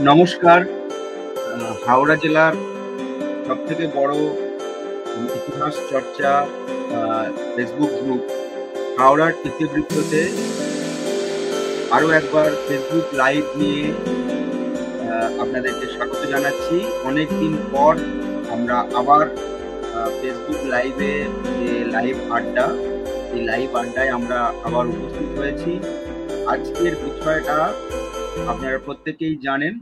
নমস্কার। হাওড়া জেলার সবথেকে বড় ইতিহাস চর্চা আ ফেসবুক গ্রুপ হাওড়ার ইতিবৃত্ততে আরো একবার ফেসবুক লাইভ নিয়ে আপনাদেরকে স্বাগত জানাচ্ছি। অনেকদিন পর আমরা আবার ফেসবুক লাইভে যে লাইভ আড্ডা, এই লাইভ আড্ডায় আমরা আবার উপস্থিত হয়েছি। আজকের বিষয়টা আপনারা প্রত্যেকেই জানেন।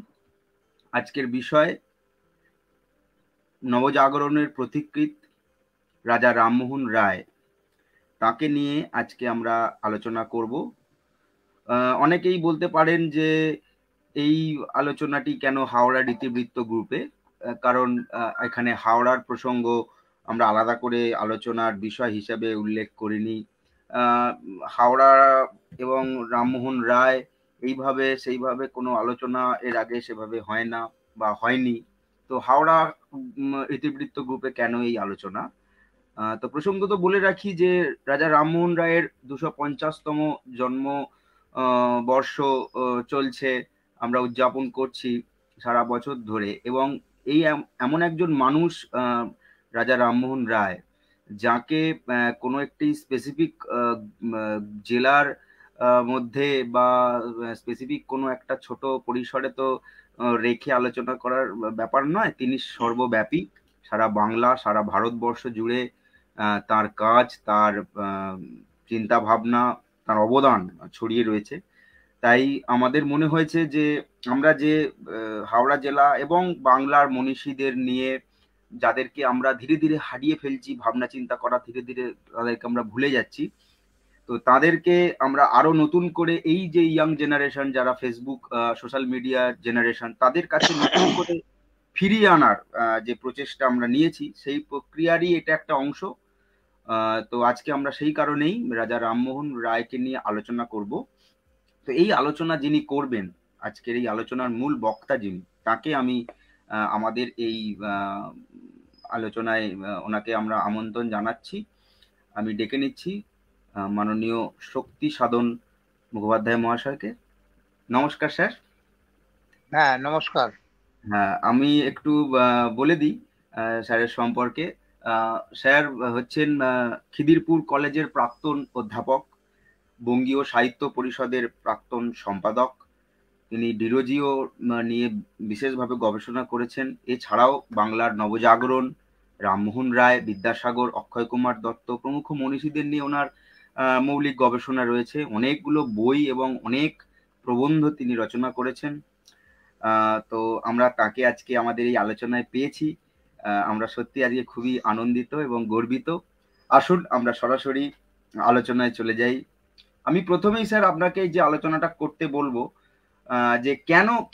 আজকের বিষয় নবজাগরণের পথিকৃৎ রাজা রামমোহন রায়। তাকে নিয়ে আজকে আমরা আলোচনা করব। অনেকেই বলতে পারেন যে এই আলোচনাটি কেন হাওড়ার ইতিবৃত্ত গ্রুপে? কারণ এখানে হাওড়ার প্রসঙ্গ আমরা আলাদা করে আলোচনার বিষয় হিসেবে উল্লেখ করিনি। আ হাওড়া এবং রামমোহন রায় এইভাবে সেইভাবে কোনো আলোচনা এর আগে সেভাবে হয় না বা হয়নি। তো হাওড়া ইতিবৃত্ত গ্রুপে কেন এই আলোচনা? তো প্রসঙ্গত বলে রাখি যে রাজা রামমোহন রায়ের ২৫০তম জন্ম বর্ষ চলছে। আমরা উদযাপন করছি সারা বছর ধরে এবং এই এমন একজন মানুষ রাজা রামমোহন রায়, যাকে কোনো একটি স্পেসিফিক জেলার মধ্যে বা স্পেসিফিক কোনো একটা ছোট পরিসরে তো রেখে আলোচনা করার ব্যাপার নয়। তিনি সর্বব্যাপী। সারা বাংলা, সারা ভারতবর্ষ জুড়ে তার কাজ, তার আ চিন্তাভাবনা, তার অবদান ছড়িয়ে রয়েছে। তাই আমাদের মনে হয়েছে যে আমরা যে হাওড়া জেলা এবং বাংলার মনীষীদের নিয়ে যাদেরকে আমরা ধীরে, ধীরে হারিয়ে ফেলছি, ভাবনা চিন্তা করা ধীরে, ধীরে তাদেরকে আমরা ভুলে যাচ্ছি। তো তাদেরকে আমরা আরো নতুন করে এই যে ইয়াং জেনারেশন যারা ফেসবুক সোশ্যাল মিডিয়া জেনারেশন তাদের কাছে নতুন করে ফিরিয়ে আনার যে প্রচেষ্টা আমরা নিয়েছি সেই প্রক্রিয়ারই এটা একটা অংশ। তো আজকে আমরা সেই কারণেই রাজা রামমোহন রায়কে নিয়ে আলোচনা করব। তো এই আলোচনা যিনি করবেন, আজকের এই আলোচনার মূল বক্তা যিনি, তাকে আমি আমাদের এই আ আলোচনায় ওনাকে আমরা আমন্ত্রণ জানাচ্ছি। আমি ডেকে নিচ্ছি মাননীয় শক্তি সাধন মুখোপাধ্যায় মহাশয়কে। নমস্কার স্যার। হ্যাঁ, নমস্কার। হ্যাঁ, আমি একটু বলে দিই স্যারের সম্পর্কে। স্যার হচ্ছেন খিদিরপুর কলেজের প্রাক্তন অধ্যাপক, বঙ্গীয় সাহিত্য পরিষদের প্রাক্তন সম্পাদক। তিনি ডিরোজিও নিয়ে বিশেষভাবে গবেষণা করেছেন। এছাড়াও বাংলার নবজাগরণ, রামমোহন রায়, বিদ্যাসাগর, অক্ষয় কুমার দত্ত প্রমুখ মনীষীদের নিয়ে ওনার মৌলিক গবেষণা রয়েছে। অনেকগুলো বই এবং অনেক প্রবন্ধ তিনি রচনা করেছেন। তো আমরা তাকে আজকে আমাদের এই আলোচনায় পেয়েছি। আমরা সত্যি আজকে খুবই আনন্দিত এবং গর্বিত। আসুন আমরা সরাসরি আলোচনায় চলে যাই। আমি প্রথমেই স্যার আপনাকে যে আলোচনাটা করতে বলবো যে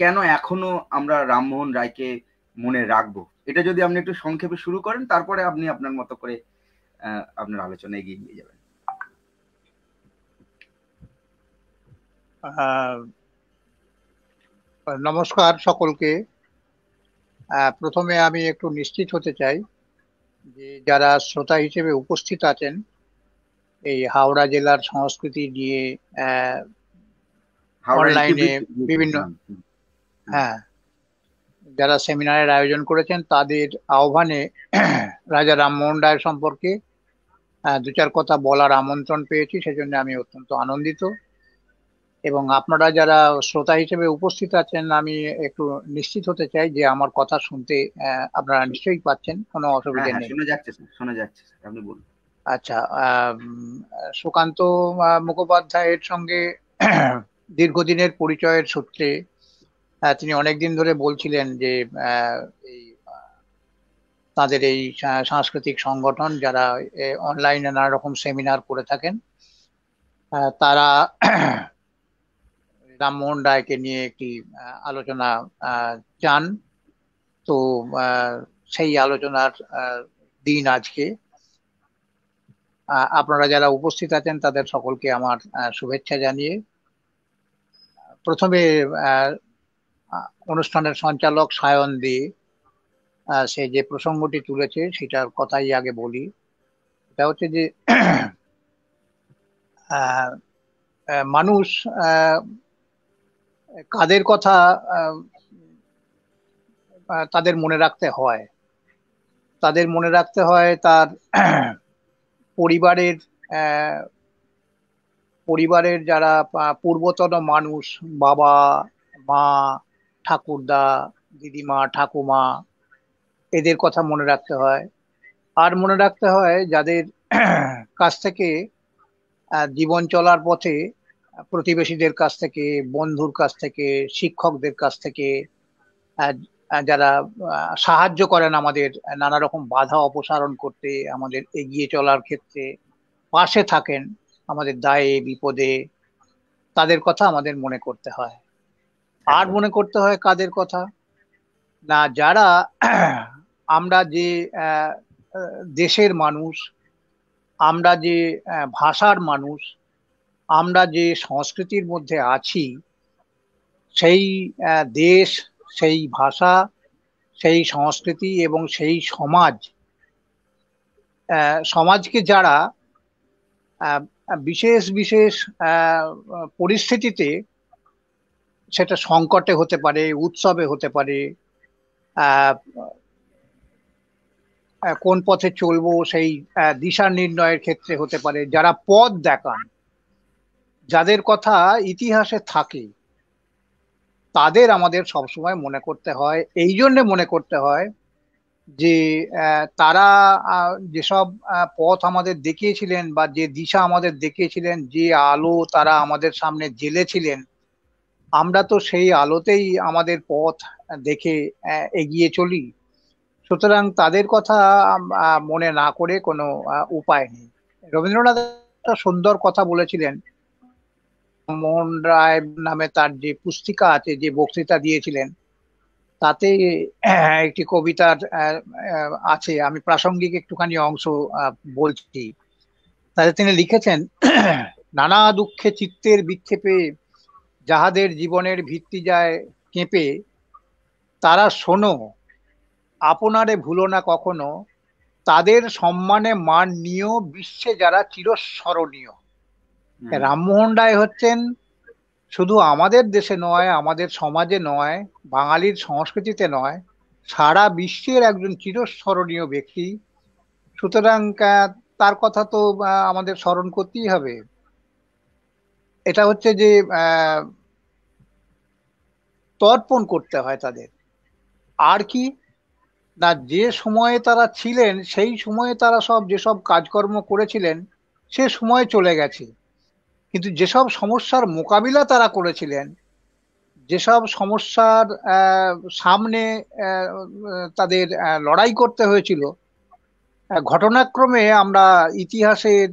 কেন এখনো আমরা রামমোহন রায়কে মনে রাখবো? এটা যদি আপনি একটু সংক্ষেপে শুরু করেন, তারপরে আপনি আপনার মতো করে আপনার আলোচনা এগিয়ে নিয়ে যাবেন। আহ, নমস্কার সকলকে। প্রথমে আমি একটু নিশ্চিত হতে চাই যে যারা শ্রোতা হিসেবে উপস্থিত আছেন এই হাওড়া জেলার সংস্কৃতি নিয়ে হাওড়া অনলাইনে ইতিবৃত্ত গ্রুপ। বিভিন্ন হুম, হুম, হুম। হ্যাঁ, যারা সেমিনারের আয়োজন করেছেন তাদের আহ্বানে রাজা রামমোহন রায় সম্পর্কে দু চার কথা বলার আমন্ত্রণ পেয়েছি, সেজন্য আমি অত্যন্ত আনন্দিত। এবং আপনারা যারা শ্রোতা হিসেবে উপস্থিত আছেন, আমি একটু নিশ্চিত হতে চাই যে আমার কথা শুনতে আপনারা নিশ্চয়ই পাচ্ছেন, কোনো হ্যাঁ, অসুবিধে হ্যাঁ, নেই। শোনা যাচ্ছে স্যার, শোনা যাচ্ছে স্যার। আপনি বলুন। আচ্ছা। সুকান্ত মুখোপাধ্যায়ের সঙ্গে দীর্ঘদিনের পরিচয়ের সূত্রে তিনি অনেকদিন ধরে বলছিলেন যে আহ, এই তাদের এই সাংস্কৃতিক সংগঠন যারা অনলাইনে নানা রকম সেমিনার করে থাকেন, তারা রামমোহন রায়কে নিয়ে একটি আলোচনা চান। তো আহ, সেই আলোচনার দিন আজকে। আপনারা যারা উপস্থিত আছেন তাদের সকলকে আমার শুভেচ্ছা জানিয়ে প্রথমে আহ, অনুষ্ঠানের সঞ্চালক সায়ন দে সে যে প্রসঙ্গটি তুলেছে সেটার কথাই আগে বলি। এটা হচ্ছে যে আহ, মানুষ আহ, কাদের কথা আহ, তাদের মনে রাখতে হয়। তাদের মনে রাখতে হয় তার পরিবারের আহ, পরিবারের যারা পূর্বতন মানুষ, বাবা, মা, ঠাকুরদা, দিদিমা, ঠাকুমা, এদের কথা মনে রাখতে হয়। আর মনে রাখতে হয় যাদের কাছ থেকে জীবন চলার পথে প্রতিবেশীদের কাছ থেকে, বন্ধুর কাছ থেকে, শিক্ষকদের কাছ থেকে আহ, যারা সাহায্য করেন আমাদের নানা রকম বাধা অপসারণ করতে, আমাদের এগিয়ে চলার ক্ষেত্রে পাশে থাকেন আমাদের দায়ে বিপদে, তাদের কথা আমাদের মনে করতে হয়। আর একদম। মনে করতে হয় কাদের কথা? না, যারা আমরা যে আহ, দেশের মানুষ, আমরা যে ভাষার মানুষ, আমরা যে সংস্কৃতির মধ্যে আছি, সেই দেশ, সেই ভাষা, সেই সংস্কৃতি এবং সেই সমাজ, সমাজকে যারা আহ, বিশেষ বিশেষ আহ, পরিস্থিতিতে, সেটা সংকটে হতে পারে, উৎসবে হতে পারে, আহ, কোন পথে চলবো সেই দিশা নির্ণয়ের ক্ষেত্রে হতে পারে, যারা পথ দেখান, যাদের কথা ইতিহাসে থাকে, তাদের আমাদের সবসময় মনে করতে হয়। এই জন্য মনে করতে হয় যে তারা যেসব পথ আমাদের দেখিয়েছিলেন বা যে দিশা আমাদের দেখিয়েছিলেন, যে আলো তারা আমাদের সামনে জ্বেলেছিলেন, আমরা তো সেই আলোতেই আমাদের পথ দেখে এগিয়ে চলি। সুতরাং তাদের কথা মনে না করে কোনো উপায় নেই। রবীন্দ্রনাথ একটা সুন্দর কথা বলেছিলেন। মোহন রায় নামে তার যে পুস্তিকা আছে, যে বক্তৃতা দিয়েছিলেন, তাতে একটি কবিতার আছে, আমি প্রাসঙ্গিক একটুখানি অংশ বলছি। তাতে তিনি লিখেছেন, নানা দুঃখে চিত্তের বিক্ষেপে যাহাদের জীবনের ভিত্তি যায় কেঁপে, তারা শোনো, আপনারে ভুলো না কখনো, তাদের সম্মানে মান নিয়েও বিশ্বে যারা চিরস্মরণীয়। হুম। রামমোহন রায় হচ্ছেন শুধু আমাদের দেশে নয়, আমাদের সমাজে নয়, বাঙালির সংস্কৃতিতে নয়, সারা বিশ্বের একজন চিরস্মরণীয় ব্যক্তি। সুতরাং তার কথা তো আমাদের স্মরণ করতেই হবে। এটা হচ্ছে যে আহ, তর্পণ করতে হয় তাদের। আর কি না, যে সময়ে তারা ছিলেন সেই সময়ে তারা সব যেসব কাজকর্ম করেছিলেন সে সময় চলে গেছে, কিন্তু যেসব সমস্যার মোকাবিলা তারা করেছিলেন, যেসব সমস্যার আহ, সামনে তাদের লড়াই করতে হয়েছিল, ঘটনাক্রমে আমরা ইতিহাসের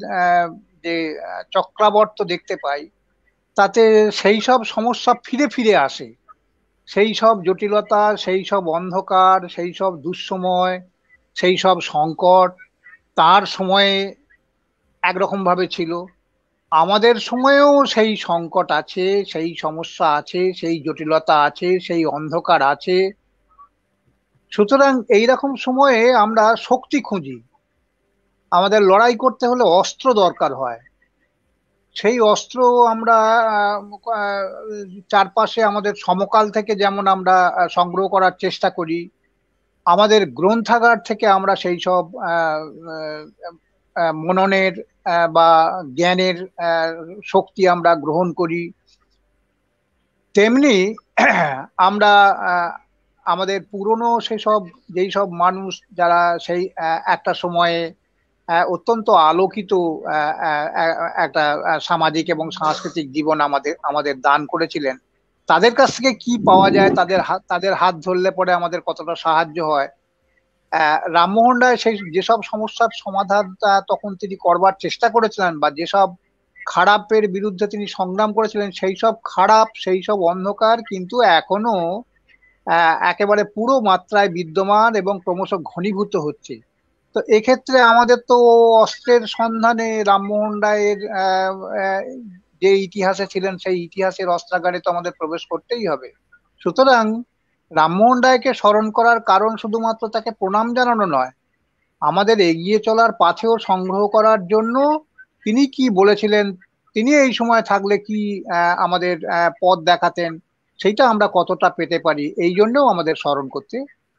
যে চক্রাবর্ত দেখতে পাই, তাতে সেই সব সমস্যা ফিরে ফিরে আসে। সেই সব জটিলতা, সেই সব অন্ধকার, সেই সব দুঃসময়, সেই সব সংকট তার সময়ে একরকম ভাবে ছিল, আমাদের সময়েও সেই সংকট আছে, সেই সমস্যা আছে, সেই জটিলতা আছে, সেই অন্ধকার আছে। সুতরাং এইরকম সময়ে আমরা শক্তি খুঁজি। আমাদের লড়াই করতে হলে অস্ত্র দরকার হয়। সেই অস্ত্র আমরা আহ, আহ, চারপাশে আমাদের সমকাল থেকে যেমন আমরা সংগ্রহ করার চেষ্টা করি, আমাদের গ্রন্থাগার থেকে আমরা সেই সব মননের বা জ্ঞানের শক্তি আমরা গ্রহণ করি। তেমনি আমরা আহ, আমাদের পুরনো সেসব, যেই সব মানুষ যারা সেই একটা সময়ে অত্যন্ত আলোকিত একটা সামাজিক এবং সাংস্কৃতিক জীবন আমাদের আমাদের দান করেছিলেন, তাদের কাছ থেকে কি পাওয়া যায়, তাদের হাত ধরলে পরে আমাদের কতটা সাহায্য হয়। রামমোহন রায় সেই যেসব সমস্যার সমাধান তখন তিনি করবার চেষ্টা করেছিলেন, বা যেসব খারাপের বিরুদ্ধে তিনি সংগ্রাম করেছিলেন, সেই সব খারাপ, সেই সব অন্ধকার কিন্তু এখনো একেবারে পুরো মাত্রায় বিদ্যমান এবং ক্রমশ ঘনীভূত হচ্ছে। তো এক্ষেত্রে আমাদের তো অস্ত্রের সন্ধানে রামমোহন রায়ের যে ইতিহাসে ছিলেন সেই ইতিহাসের অস্ত্রাগারে তো আমাদের প্রবেশ করতেই হবে। সুতরাং রামমোহন রায়কে স্মরণ করার কারণ শুধুমাত্র তাকে প্রণাম জানানো নয়, আমাদের এগিয়ে চলার পাথেও সংগ্রহ করার জন্য তিনি কি বলেছিলেন, তিনি এই সময় থাকলে কি আমাদের পথ দেখাতেন, সেইটা আমরা কতটা পেতে পারি, এই জন্যও আমাদের স্মরণ করতে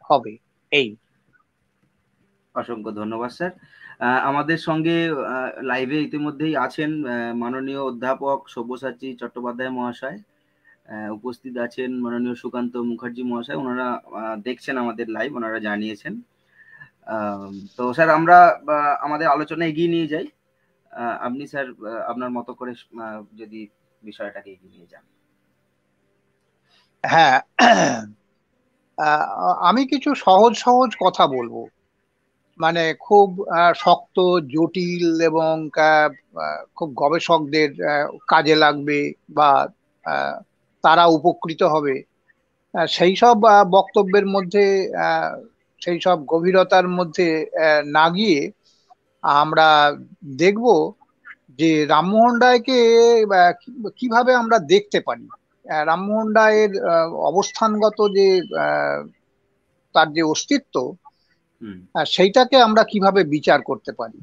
হবে। এই অসংখ্য ধন্যবাদ স্যার। আমাদের সঙ্গে লাইভে ইতিমধ্যেই আছেন মাননীয় অধ্যাপক সব্যসাচী চট্টোপাধ্যায় মহাশয়, উপস্থিত আছেন মাননীয় সুকান্ত মুখার্জি মহাশয়, ওনারা দেখছেন আমাদের লাইভ, ওনারা জানিয়েছেন। তো স্যার আমরা আমাদের আলোচনা এগিয়ে নিয়ে যাই। আপনি স্যার আপনার মতো করে যদি বিষয়টাকে এগিয়ে নিয়ে যান। হ্যাঁ, আমি কিছু সহজ সহজ কথা বলবো, মানে খুব শক্ত জটিল এবং খুব গবেষকদের কাজে লাগবে বা তারা উপকৃত হবে সেই সব বক্তব্যের মধ্যে, সেই সব গভীরতার মধ্যে না গিয়ে আমরা দেখব যে রামমোহন রায়কে কিভাবে আমরা দেখতে পারি। রামমোহন রায়ের অবস্থানগত যে তার যে অস্তিত্ব, সেইটাকে আমরা কিভাবে বিচার করতে পারি।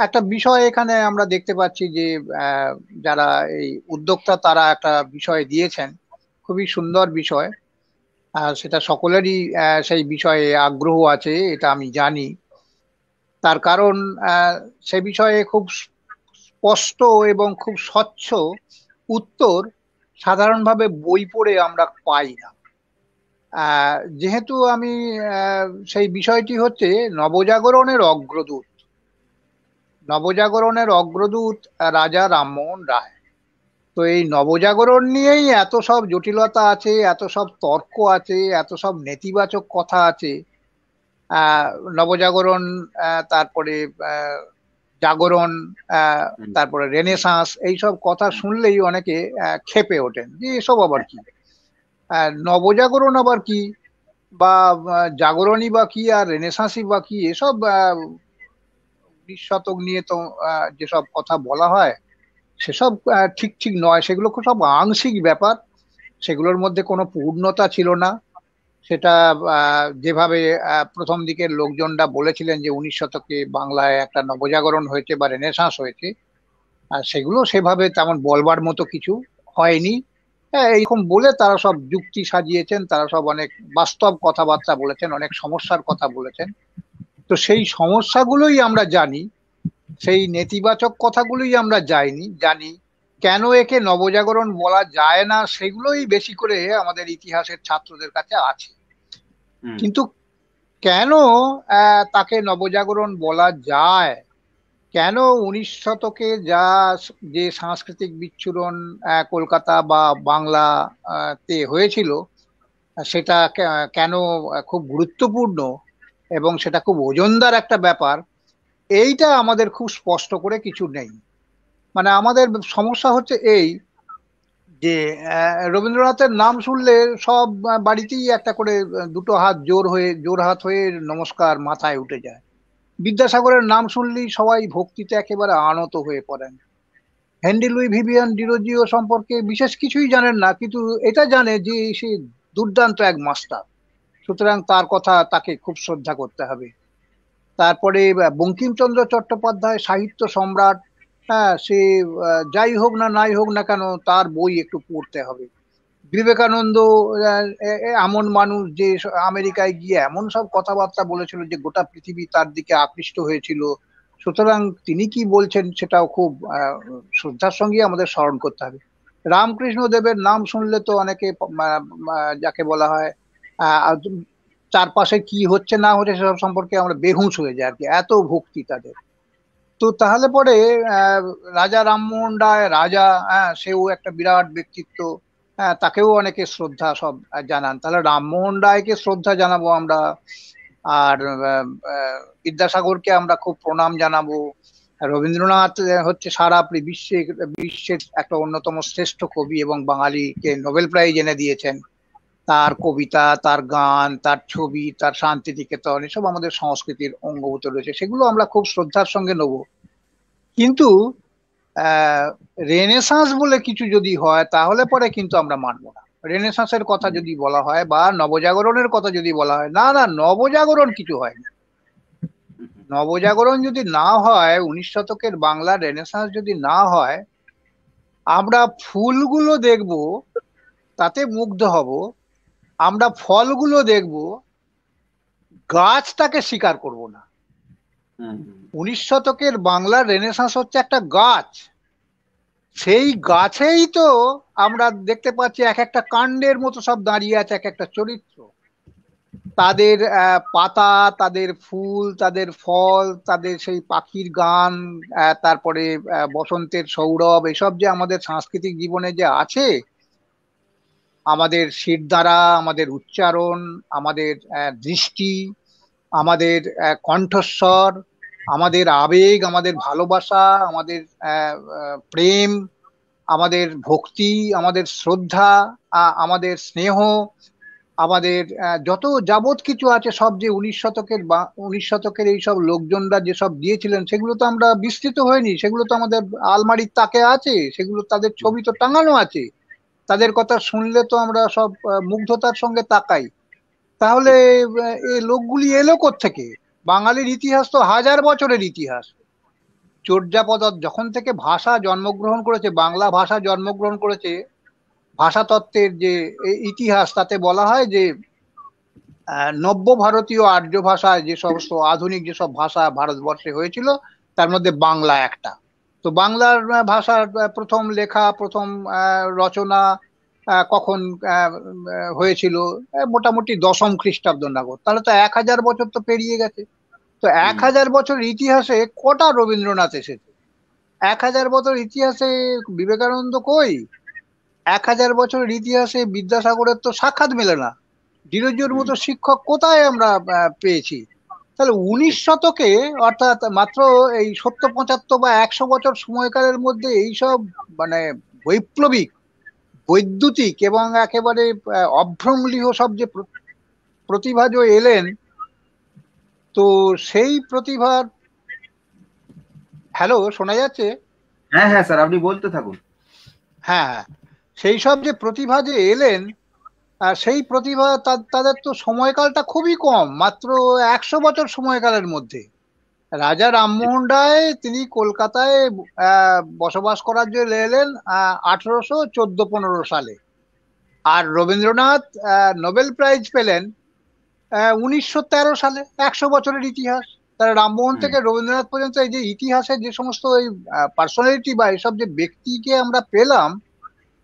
একটা বিষয় এখানে আমরা দেখতে পাচ্ছি যে যারা এই উদ্যোক্তা তারা একটা বিষয় দিয়েছেন, খুবই সুন্দর বিষয়, সেটা সকলেরই সেই বিষয়ে আগ্রহ আছে, এটা আমি জানি। তার কারণ সে বিষয়ে খুব স্পষ্ট এবং খুব স্বচ্ছ উত্তর সাধারণভাবে বই পড়ে আমরা পাই না। যেহেতু আমি সেই বিষয়টি হচ্ছে নবজাগরণের অগ্রদূত, নবজাগরণের অগ্রদূত রাজা রামমোহন রায়। তো এই নবজাগরণ নিয়েই এত সব জটিলতা আছে, এত সব তর্ক আছে, এত সব নেতিবাচক কথা আছে। নবজাগরণ, তারপরে জাগরণ, তারপরে রেনেসাঁস, এইসব কথা শুনলেই অনেকে ক্ষেপে ওঠেন যে এসব আবার কি, নবজাগরণ আবার কি, বা জাগরণই বা কি, আর রেনেসাঁসই বা কি, এসব 20 শতক নিয়ে তো যেসব কথা বলা হয় সেসব ঠিক ঠিক নয়, সেগুলো খুব সব আংশিক ব্যাপার, সেগুলোর মধ্যে কোনো পূর্ণতা ছিল না। সেটা যেভাবে প্রথম দিকের লোকজনরা বলেছিলেন যে 19 শতকে বাংলায় একটা নবজাগরণ হয়েছে বা রেনেসাঁস হয়েছে, সেগুলো সেভাবে তেমন বলবার মতো কিছু হয়নি। এইরকম বলে তারা সব যুক্তি সাজিয়েছেন, তারা সব অনেক বাস্তব কথাবার্তা বলেছেন, অনেক সমস্যার কথা বলেছেন। তো সেই সমস্যাগুলোই আমরা জানি, সেই নেতিবাচক কথাগুলোই আমরা জানি। কেন একে নবজাগরণ বলা যায় না সেগুলোই বেশি করে আমাদের ইতিহাসের ছাত্রদের কাছে আছে। কিন্তু কেন তাকে নবজাগরণ বলা যায়, কেন 19 শতকে যে সাংস্কৃতিক বিচ্ছুরণ কলকাতা বা বাংলা তে হয়েছিল, সেটা কেন খুব গুরুত্বপূর্ণ এবং সেটা খুব ওজনদার একটা ব্যাপার, এইটা আমাদের খুব স্পষ্ট করে কিছু নেই। মানে আমাদের সমস্যা হচ্ছে এই যে রবীন্দ্রনাথের নাম শুনলে সব বাড়িতেই একটা করে দুটো হাত জোর হাত হয়ে নমস্কার মাথায় উঠে যায়। বিদ্যাসাগরের নাম শুনলেই সবাই ভক্তিতে একেবারে আনত হয়ে পড়েন। হেনরি লুই ভিভিয়ান ডিরোজিও সম্পর্কে বিশেষ কিছুই জানেন না, কিন্তু এটা জানে যে সে দুর্দান্ত এক মাস্টার, সুতরাং তার কথা তাকে খুব শ্রদ্ধা করতে হবে। তারপরে বঙ্কিমচন্দ্র চট্টোপাধ্যায় সাহিত্য সম্রাট, হ্যাঁ, সে যাই হোক না নাই হোক না কেন তার বই একটু পড়তে হবে। বিবেকানন্দ এমন মানুষ যে আমেরিকায় গিয়ে এমন সব কথাবার্তা বলেছিল যে গোটা পৃথিবী তার দিকে আকৃষ্ট হয়েছিল, সুতরাং তিনি কি বলছেন সেটাও খুব শ্রদ্ধার সঙ্গে আমাদের স্মরণ করতে হবে। রামকৃষ্ণ দেবের নাম শুনলে তো অনেকে যাকে বলা হয় চারপাশে কি হচ্ছে না হচ্ছে সেসব সম্পর্কে আমরা বেহুঁশ হয়ে যাই আর কি, এত ভক্তি তাদের। তো তাহলে পরে রাজা রামমোহন রায় রাজা, সেও একটা বিরাট ব্যক্তিত্ব, তাকেও অনেকে শ্রদ্ধা সব জানান, তাহলে রামমোহন রায়কে শ্রদ্ধা জানাবো আমরা, আর বিদ্যাসাগরকে আমরা খুব প্রণাম জানাবো। রবীন্দ্রনাথ হচ্ছে সারা বিশ্বের একটা অন্যতম শ্রেষ্ঠ কবি এবং বাঙালিকে নোবেল প্রাইজ এনে দিয়েছেন। তার কবিতা, তার গান, তার ছবি, তার শান্তিনিকেতন, এসব আমাদের সংস্কৃতির অঙ্গভূত রয়েছে, সেগুলো আমরা খুব শ্রদ্ধার সঙ্গে নেব। কিন্তু রেনেসাঁস বলে কিছু যদি হয় তাহলে পরে কিন্তু আমরা মানবো না। রেনেসাঁসের কথা যদি বলা হয় বা নবজাগরণের কথা যদি বলা হয়, না না, নবজাগরণ কিছু হয়নি। নবজাগরণ যদি না হয়, 19 শতকের বাংলা রেনেসাঁস যদি না হয়, আমরা ফুলগুলো দেখব, তাতে মুগ্ধ হব, আমরা ফলগুলো দেখব, গাছটাকে স্বীকার করব না। 19 শতকের বাংলার রেনেসাঁস হচ্ছে একটা গাছ। সেই গাছেই তো আমরা দেখতে পাচ্ছি এক একটা কাণ্ডের মতো সব দাঁড়িয়ে আছে এক একটা চরিত্র। তাদের পাতা, তাদের ফুল, তাদের ফল, তাদের সেই পাখির গান, তারপরে বসন্তের সৌরভ, এসব যে আমাদের সাংস্কৃতিক জীবনে যে আছে, আমাদের শিরদাঁড়া, আমাদের উচ্চারণ, আমাদের দৃষ্টি, আমাদের কণ্ঠস্বর, আমাদের আবেগ, আমাদের ভালোবাসা, আমাদের প্রেম, আমাদের ভক্তি, আমাদের শ্রদ্ধা, আমাদের স্নেহ, আমাদের যত যাবৎ কিছু আছে সব যে 19 শতকের বা 19 শতকের এইসব লোকজনরা যেসব দিয়েছিলেন, সেগুলো তো আমরা বিস্তৃত হয়নি, সেগুলো তো আমাদের আলমারির তাকে আছে, সেগুলো তাদের ছবি তো টাঙানো আছে। তাদের কথা শুনলে তো আমরা সব মুগ্ধতার সঙ্গে তাকাই। তাহলে এই লোকগুলি এলো কোত্থেকে? বাঙালির ইতিহাস তো 1000 বছরের ইতিহাস। চর্যাপদ যখন থেকে ভাষা জন্মগ্রহণ করেছে, বাংলা ভাষা জন্মগ্রহণ করেছে, ভাষাতত্ত্বের যে ইতিহাস, তাতে বলা হয় যে নব্য ভারতীয় আর্য ভাষায় যে সমস্ত আধুনিক যেসব ভাষা ভারতবর্ষে হয়েছিল, তার মধ্যে বাংলা একটা। তো বাংলার ভাষার প্রথম লেখা, প্রথম রচনা কখন হয়েছিল? মোটামুটি 10ম খ্রিস্টাব্দ নাগাদ। তাহলে তো 1000 বছর তো পেরিয়ে গেছে। তো 1000 বছর ইতিহাসে কটা রবীন্দ্রনাথ এসেছে? 1000 বছর ইতিহাসে বিবেকানন্দ কই? 1000 বছরের ইতিহাসে বিদ্যাসাগরের তো সাক্ষাৎ মেলে না। ডিরোজিওর মতো শিক্ষক কোথায় আমরা পেয়েছি? তাহলে 19 শতকে, অর্থাৎ মাত্র এই 70, 75 বা 100 বছর সময়কালের মধ্যে এইসব মানে বৈপ্লবিক, বৈদ্যুতিক এবং একেবারে অভ্রংলীহ সব যে প্রতিভা যে এলেন, তো সেই প্রতিভার, হ্যালো, শোনা যাচ্ছে? হ্যাঁ হ্যাঁ স্যার, আপনি বলতে থাকুন। হ্যাঁ, সেই সব যে প্রতিভা যে এলেন, সেই প্রতিভা তাদের তো সময়কালটা খুবই কম, মাত্র 100 বছর সময়কালের মধ্যে। রাজা রামমোহন রায় তিনি কলকাতায় বসবাস করার জন্য এলেন 1814-15 সালে। আর রবীন্দ্রনাথ নোবেল প্রাইজ পেলেন 1913 সালে। 100 বছরের ইতিহাস। তারা রামমোহন থেকে রবীন্দ্রনাথ পর্যন্ত এই যে ইতিহাসের যে সমস্ত এই পার্সোনালিটি বা এসব যে ব্যক্তিকে আমরা পেলাম,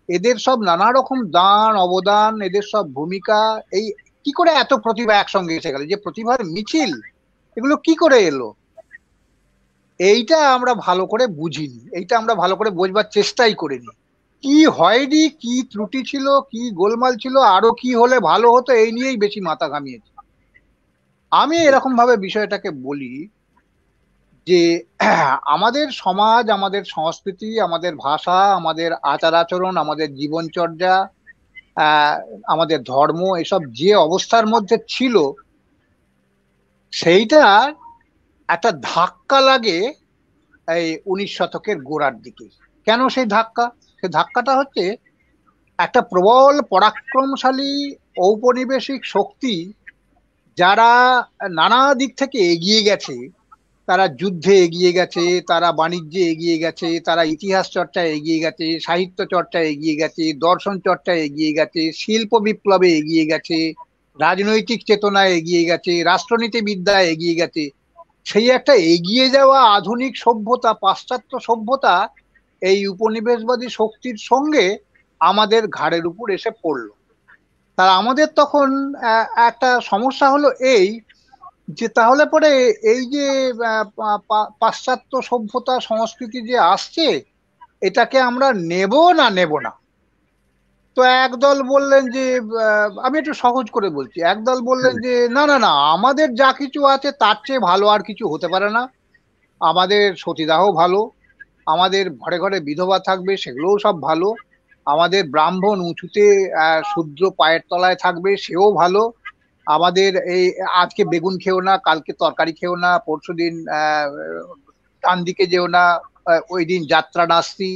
এদের সব নানা রকম দান অবদান, এদের সব ভূমিকা, এই কি করে এত প্রতিভা একসঙ্গে এসে গেল, যে প্রতিভার মিছিল, এগুলো কি করে এলো? এইটা আমরা ভালো করে বুঝিনি, এইটা আমরা ভালো করে বোঝবার চেষ্টাই করিনি। কি হয়নি, কি ত্রুটি ছিল, কি গোলমাল ছিল, আরো কি হলে ভালো হতো, এই নিয়েই বেশি মাথা ঘামিয়েছি। আমি এরকম ভাবে বিষয়টাকে বলি যে আমাদের সমাজ, আমাদের সংস্কৃতি, আমাদের ভাষা, আমাদের আচার আচরণ, আমাদের জীবনচর্যা, আমাদের ধর্ম, এসব যে অবস্থার মধ্যে ছিল, সেইটা একটা ধাক্কা লাগে এই 19 শতকের গোড়ার দিকে। কেন সেই ধাক্কা? সেই ধাক্কাটা হচ্ছে একটা প্রবল পরাক্রমশালী ঔপনিবেশিক শক্তি, যারা নানা দিক থেকে এগিয়ে গেছে, তারা যুদ্ধে এগিয়ে গেছে, তারা বাণিজ্যে এগিয়ে গেছে, তারা ইতিহাস চর্চায় এগিয়ে গেছে, সাহিত্য চর্চায় এগিয়ে গেছে, দর্শন চর্চায় এগিয়ে গেছে, শিল্প বিপ্লবে এগিয়ে গেছে, রাজনৈতিক চেতনায় এগিয়ে গেছে, রাষ্ট্রনীতি বিদ্যায় এগিয়ে গেছে। সেই একটা এগিয়ে যাওয়া আধুনিক সভ্যতা, পাশ্চাত্য সভ্যতা, এই উপনিবেশবাদী শক্তির সঙ্গে আমাদের ঘাড়ের উপর এসে পড়লো। তা আমাদের তখন একটা সমস্যা হলো এই, যে তাহলে পরে এই যে পাশ্চাত্য সভ্যতা সংস্কৃতি যে আসছে, এটাকে আমরা নেব না নেব না। তো একদল বললেন যে আমি একটু সহজ করে বলছি, একদল বললেন যে না না না, আমাদের যা কিছু আছে তার চেয়ে ভালো আর কিছু হতে পারে না। আমাদের সতীদাহ ভালো, আমাদের ঘরে ঘরে বিধবা থাকবে, সেগুলোও সব ভালো, আমাদের ব্রাহ্মণ উঁচুতে শূদ্র পায়ের তলায় থাকবে, সেও ভালো, আমাদের এই আজকে বেগুন খেও না, কালকে তরকারি খেও না, পরশুদিন ডান দিকে যেও না, ওই দিন যাত্রা নাস্তি,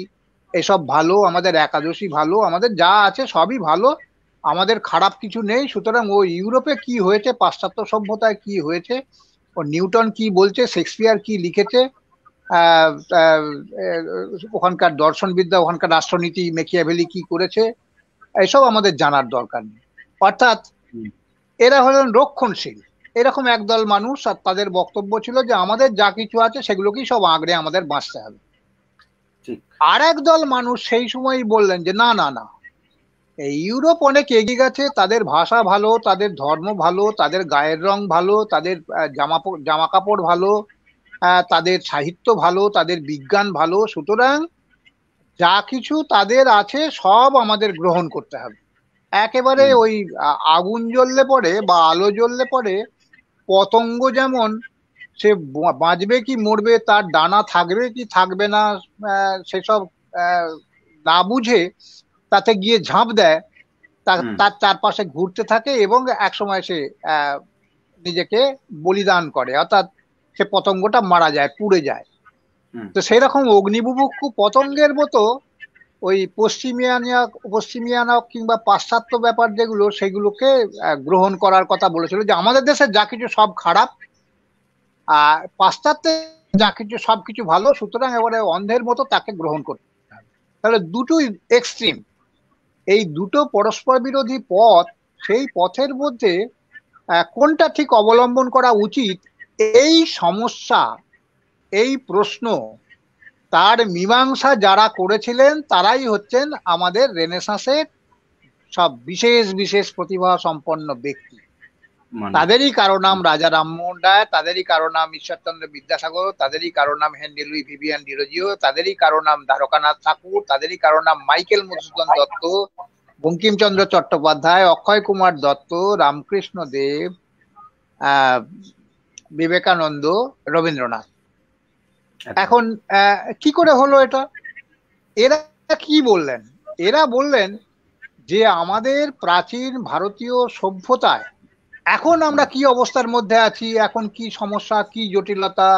এসব ভালো, আমাদের একাদশী ভালো, আমাদের যা আছে সবই ভালো, আমাদের খারাপ কিছু নেই। সুতরাং ওই ইউরোপে কি হয়েছে, পাশ্চাত্য সভ্যতায় কি হয়েছে, ও নিউটন কি বলছে, শেক্সপিয়ার কি লিখেছে, আহ আহ, ওখানকার দর্শনবিদ্যা, ওখানকার রাষ্ট্রনীতি, মেকিয়াভেলি কি করেছে, এসব আমাদের জানার দরকার নেই। অর্থাৎ হুম, এরা হলেন রক্ষণশীল, এরকম একদল মানুষ। আর তাদের বক্তব্য ছিল যে আমাদের যা কিছু আছে সেগুলোকেই সব আঁকড়ে আমাদের বাঁচতে হবে। ঠিক। আর একদল মানুষ সেই সময়ই বললেন যে না না না, এই ইউরোপ অনেক এগিয়ে গেছে, তাদের ভাষা ভালো, তাদের ধর্ম ভালো, তাদের গায়ের রং ভালো, তাদের জামা কাপড় ভালো, তাদের সাহিত্য ভালো, তাদের বিজ্ঞান ভালো, সুতরাং যা কিছু তাদের আছে সব আমাদের গ্রহণ করতে হবে। একেবারে হুম, ওই আগুন জ্বললে পরে বা আলো জ্বললে পরে পতঙ্গ যেমন সে বাঁচবে কি মরবে, তার ডানা থাকবে কি থাকবে না, সেসব আহ, না বুঝে তাতে গিয়ে ঝাঁপ দেয়, হুম, তার চারপাশে ঘুরতে থাকে এবং একসময় সে আহ, নিজেকে বলিদান করে, অর্থাৎ সে পতঙ্গটা মারা যায়, পুড়ে যায়। হুম, তো সেই রকম অগ্নিবুভুক্ষু পতঙ্গের মতো ওই পশ্চিমিয়ানা কিংবা পাশ্চাত্য ব্যাপার যেগুলো সেগুলোকে গ্রহণ করার কথা বলেছিল, যে আমাদের দেশে যা কিছু সব খারাপ, আর পাশ্চাত্যে যা কিছু সবকিছু ভালো, সুতরাং এবারে অন্ধের মতো তাকে গ্রহণ করতে হবে। তাহলে দুটোই এক্সট্রিম, এই দুটো পরস্পর বিরোধী পথ, সেই পথের মধ্যে কোনটা ঠিক অবলম্বন করা উচিত, এই সমস্যা, এই প্রশ্ন, তার মীমাংসা যারা করেছিলেন তারাই হচ্ছেন আমাদের রেনেসাঁসের সব বিশেষ বিশেষ প্রতিভা সম্পন্ন ব্যক্তি। মানুষ। তাদেরই কারো নাম রাজা রামমোহন রায়, তাদেরই কারো নাম ঈশ্বরচন্দ্র বিদ্যাসাগর, তাদেরই কারো নাম হেনরি লুই ভিভিয়ান ডিরোজিও, তাদেরই কারো নাম দ্বারকানাথ ঠাকুর, তাদেরই কারো নাম মাইকেল মধুসূদন দত্ত, বঙ্কিমচন্দ্র চট্টোপাধ্যায়, অক্ষয় কুমার দত্ত, রামকৃষ্ণ দেব, আহ বিবেকানন্দ, রবীন্দ্রনাথ। একদম। এখন কি করে হলো এটা? এরা কি বললেন? এরা বললেন যে আমাদের প্রাচীন ভারতীয় সভ্যতায় এখন আমরা হুম, কি অবস্থার মধ্যে আছি, এখন কি সমস্যা, কি জটিলতা,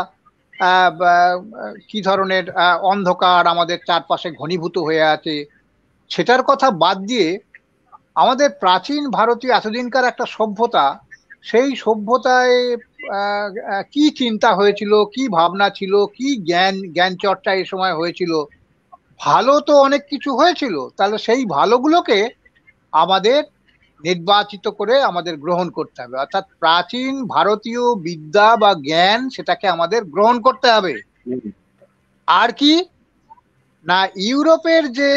কি ধরনের অন্ধকার আমাদের চারপাশে ঘনীভূত হয়ে আছে, সেটার কথা বাদ দিয়ে আমাদের প্রাচীন ভারতীয় এতদিনকার একটা সভ্যতা, সেই সভ্যতায় কি চিন্তা হয়েছিল, কি ভাবনা ছিল, কি জ্ঞান জ্ঞান চর্চা এই সময় হয়েছিল, ভালো তো অনেক কিছু হয়েছিল, তাহলে সেই ভালোগুলোকে আমাদের নির্বাচিত করে আমাদের গ্রহণ করতে হবে। অর্থাৎ প্রাচীন ভারতীয় বিদ্যা বা জ্ঞান সেটাকে আমাদের গ্রহণ করতে হবে। হুম, আর কি না, ইউরোপের যে